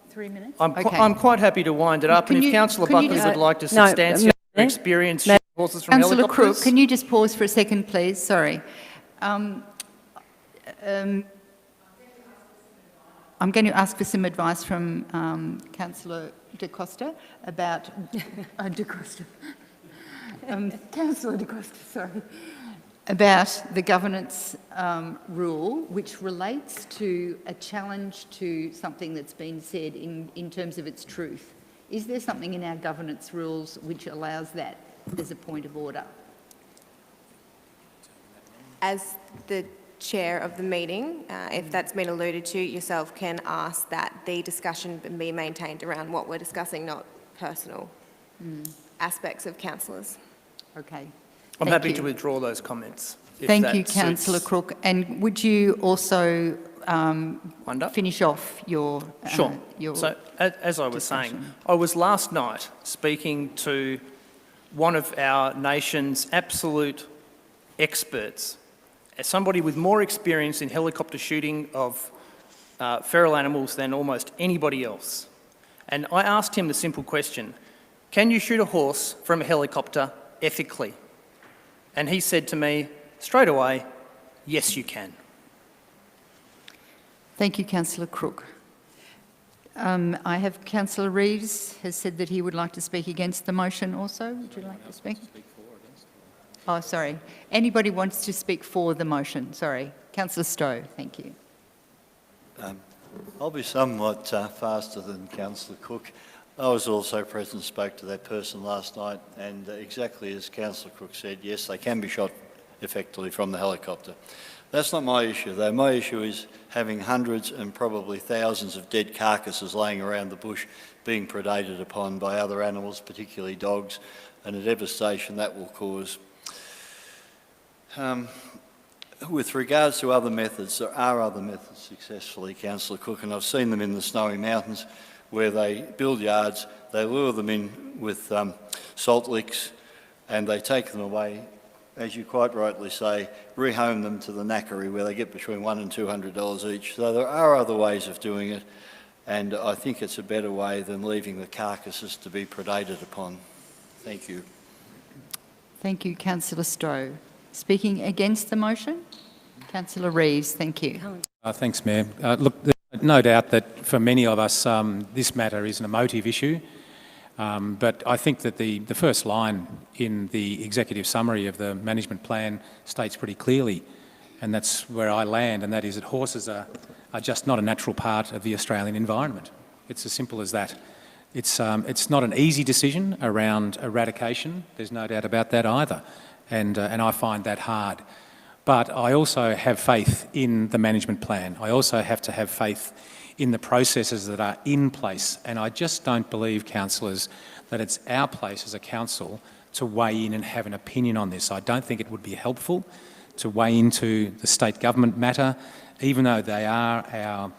3 minutes? I'm quite happy to wind it up, and if Councillor Buckley would like to substantiate her experience shooting horses from Councillor helicopters... Crook, can you just pause for a second, please? Sorry. I'm going to ask for some advice from Councillor De Costa about... De Costa. Councillor De Costa, sorry. About the governance rule, which relates to a challenge to something that's been said in terms of its truth. Is there something in our governance rules which allows that as a point of order? As the chair of the meeting, if that's been alluded to, yourself can ask that the discussion be maintained around what we're discussing, not personal aspects of councillors. Okay. I'm happy to withdraw those comments. Thank you, Councillor Crook. And would you also finish off your Sure. Your so, as I was saying, I was last night speaking to one of our nation's absolute experts, somebody with more experience in helicopter shooting of feral animals than almost anybody else. And I asked him the simple question, can you shoot a horse from a helicopter ethically? And he said to me straight away, yes, you can. Thank you, Councillor Crook. I have Councillor Reeves has said that he would like to speak against the motion also. Would you like to speak? Oh, sorry. Anybody wants to speak for the motion? Sorry. Councillor Stowe, thank you. I'll be somewhat faster than Councillor Cook. I was also present and spoke to that person last night, and exactly as Councillor Cook said, yes, they can be shot effectively from the helicopter. That's not my issue, though. My issue is having hundreds and probably thousands of dead carcasses laying around the bush being predated upon by other animals, particularly dogs, and the devastation that will cause. With regards to other methods, there are other methods successfully, Councillor Cook, and I've seen them in the Snowy Mountains where they build yards, they lure them in with salt licks, and they take them away, as you quite rightly say, rehome them to the knackery where they get between $100 and $200 each. So there are other ways of doing it, and I think it's a better way than leaving the carcasses to be predated upon. Thank you. Thank you, Councillor Stowe. Speaking against the motion? Councillor Reeves, thank you. Thanks, Mayor. Look, there's no doubt that for many of us this matter is an emotive issue, but I think that the first line in the executive summary of the management plan states pretty clearly, and that's where I land, and that is that horses are just not a natural part of the Australian environment. It's as simple as that. It's not an easy decision around eradication, there's no doubt about that either, and I find that hard. But I also have faith in the management plan. I also have to have faith in the processes that are in place. And I just don't believe, councillors, that it's our place as a council to weigh in and have an opinion on this. I don't think it would be helpful to weigh into the state government matter, even though they are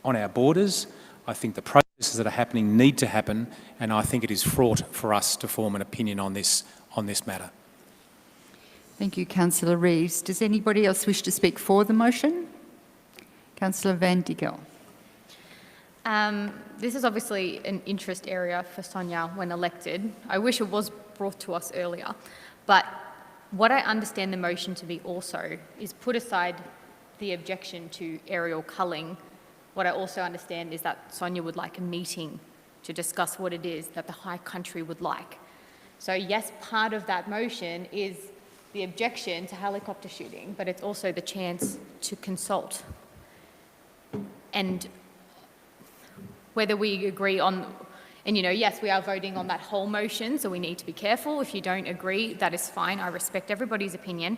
on our borders. I think the processes that are happening need to happen, and I think it is fraught for us to form an opinion on this matter. Thank you, Councillor Reeves. Does anybody else wish to speak for the motion? Councillor Van Diekel. This is obviously an interest area for Sonia when elected. I wish it was brought to us earlier. But what I understand the motion to be also is put aside the objection to aerial culling. What I also understand is that Sonia would like a meeting to discuss what it is that the High Country would like. So yes, part of that motion is the objection to helicopter shooting, but it's also the chance to consult. And whether we agree on, and yes, we are voting on that whole motion, so we need to be careful. If you don't agree, that is fine. I respect everybody's opinion.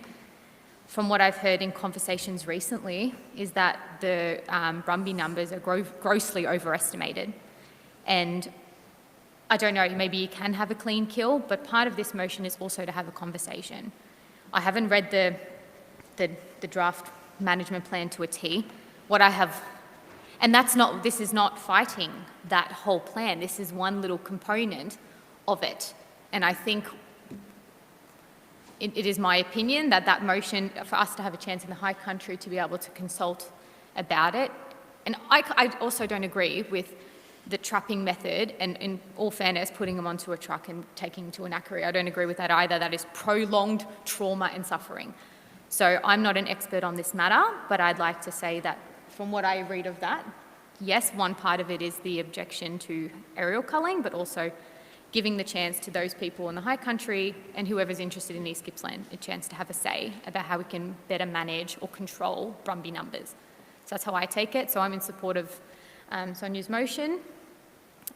From what I've heard in conversations recently is that the Brumby numbers are grossly overestimated. And I don't know, maybe you can have a clean kill, but part of this motion is also to have a conversation. I haven't read the draft management plan to a T. What I have, and this is not fighting that whole plan. This is one little component of it. And I think it is my opinion that motion, for us to have a chance in the High Country to be able to consult about it. And I also don't agree with the trapping method and, in all fairness, putting them onto a truck and taking to an knackery. I don't agree with that either. That is prolonged trauma and suffering. So I'm not an expert on this matter, but I'd like to say that from what I read of that, yes, one part of it is the objection to aerial culling, but also giving the chance to those people in the High Country and whoever's interested in East Gippsland a chance to have a say about how we can better manage or control Brumby numbers. So that's how I take it. So I'm in support of Sonia's motion,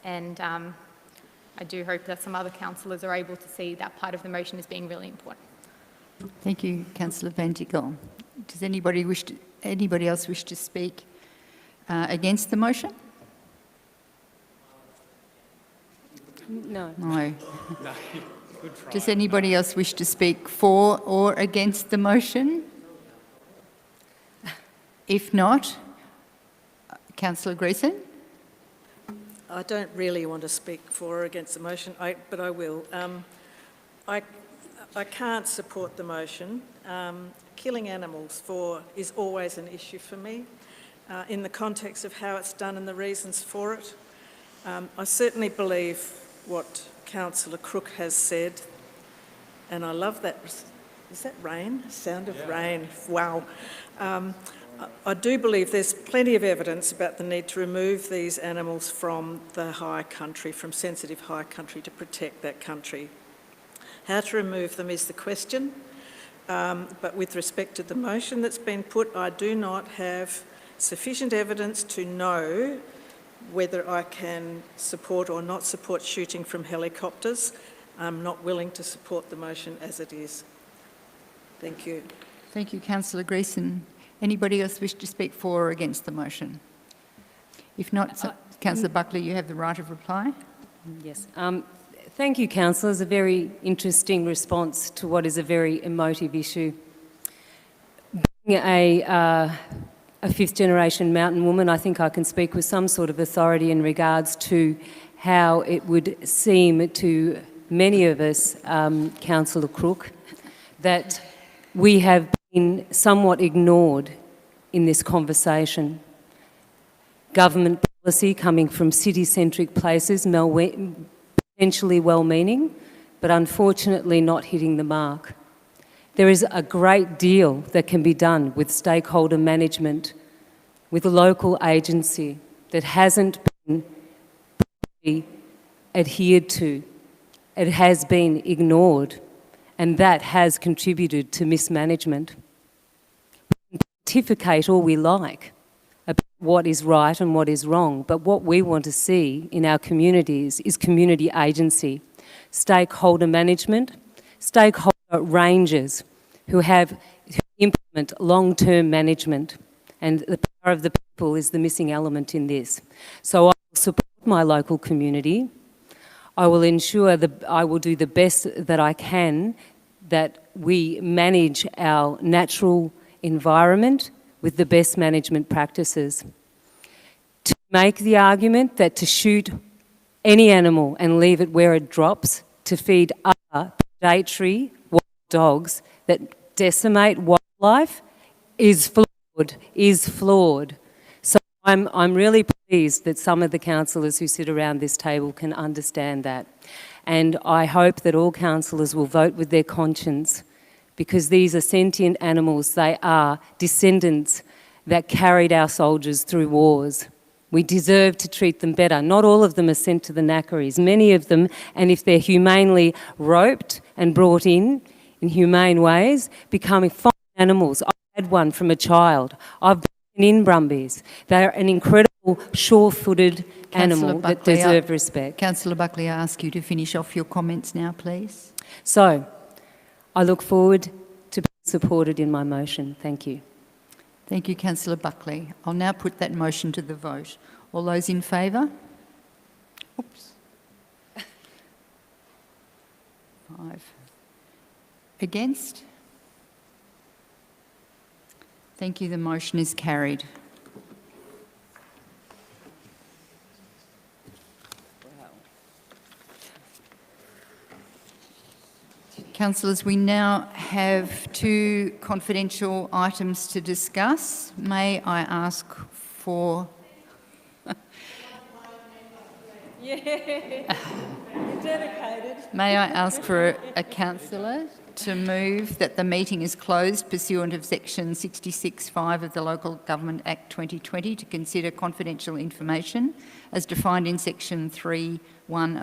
and I do hope that some other councillors are able to see that part of the motion as being really important. Thank you, Councillor Van Diekel. Does anybody else wish to speak against the motion? No. No. Does anybody else wish to speak for or against the motion? If not, Councillor Greason. I don't really want to speak for or against the motion, but I will. I can't support the motion. Killing animals is always an issue for me in the context of how it's done and the reasons for it. I certainly believe what Councillor Crook has said, and I love that. Is that rain? Sound of rain. Wow. I do believe there's plenty of evidence about the need to remove these animals from the High Country, from sensitive High Country, to protect that country. How to remove them is the question, but with respect to the motion that's been put, I do not have sufficient evidence to know whether I can support or not support shooting from helicopters. I'm not willing to support the motion as it is. Thank you. Thank you, Councillor Greason. Anybody else wish to speak for or against the motion? If not, Councillor Buckley, you have the right of reply. Yes. Thank you, councillors. A very interesting response to what is a very emotive issue. Being a fifth-generation mountain woman, I think I can speak with some sort of authority in regards to how it would seem to many of us, Councillor Crook, that we have been somewhat ignored in this conversation. Government policy coming from city-centric places, potentially well-meaning, but unfortunately not hitting the mark. There is a great deal that can be done with stakeholder management, with a local agency that hasn't been properly adhered to. It has been ignored, and that has contributed to mismanagement. We can pontificate all we like about what is right and what is wrong, but what we want to see in our communities is community agency, stakeholder management, stakeholder rangers who implement long-term management, and the power of the people is the missing element in this. So I will support my local community. I will ensure that I will do the best that I can, that we manage our natural environment with the best management practices. To make the argument that to shoot any animal and leave it where it drops to feed other predatory wild dogs that decimate wildlife is flawed. So I'm really pleased that some of the councillors who sit around this table can understand that. And I hope that all councillors will vote with their conscience, because these are sentient animals. They are descendants that carried our soldiers through wars. We deserve to treat them better. Not all of them are sent to the knackeries. Many of them, and if they're humanely roped and brought in humane ways, becoming fine animals. I had one from a child. I've been in Brumbies. They're an incredible, sure-footed animal that deserve respect. Councillor Buckley, I ask you to finish off your comments now, please. So, I look forward to being supported in my motion. Thank you. Thank you, Councillor Buckley. I'll now put that motion to the vote. All those in favour? Oops. 5. Against? Thank you. The motion is carried. Councillors, we now have 2 confidential items to discuss. May I ask for... Yeah, you're dedicated. May I ask for a councillor to move that the meeting is closed pursuant of section 66(5) of the Local Government Act 2020 to consider confidential information as defined in section 3(1)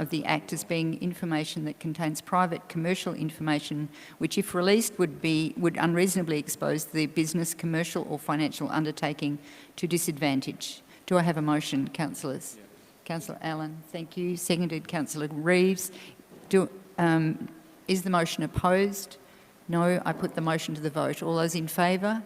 of the Act as being information that contains private commercial information which, if released, would unreasonably expose the business, commercial or financial undertaking to disadvantage. Do I have a motion, councillors? Yeah. Councillor Allen, thank you. Seconded, Councillor Reeves. Is the motion opposed? No. I put the motion to the vote. All those in favour?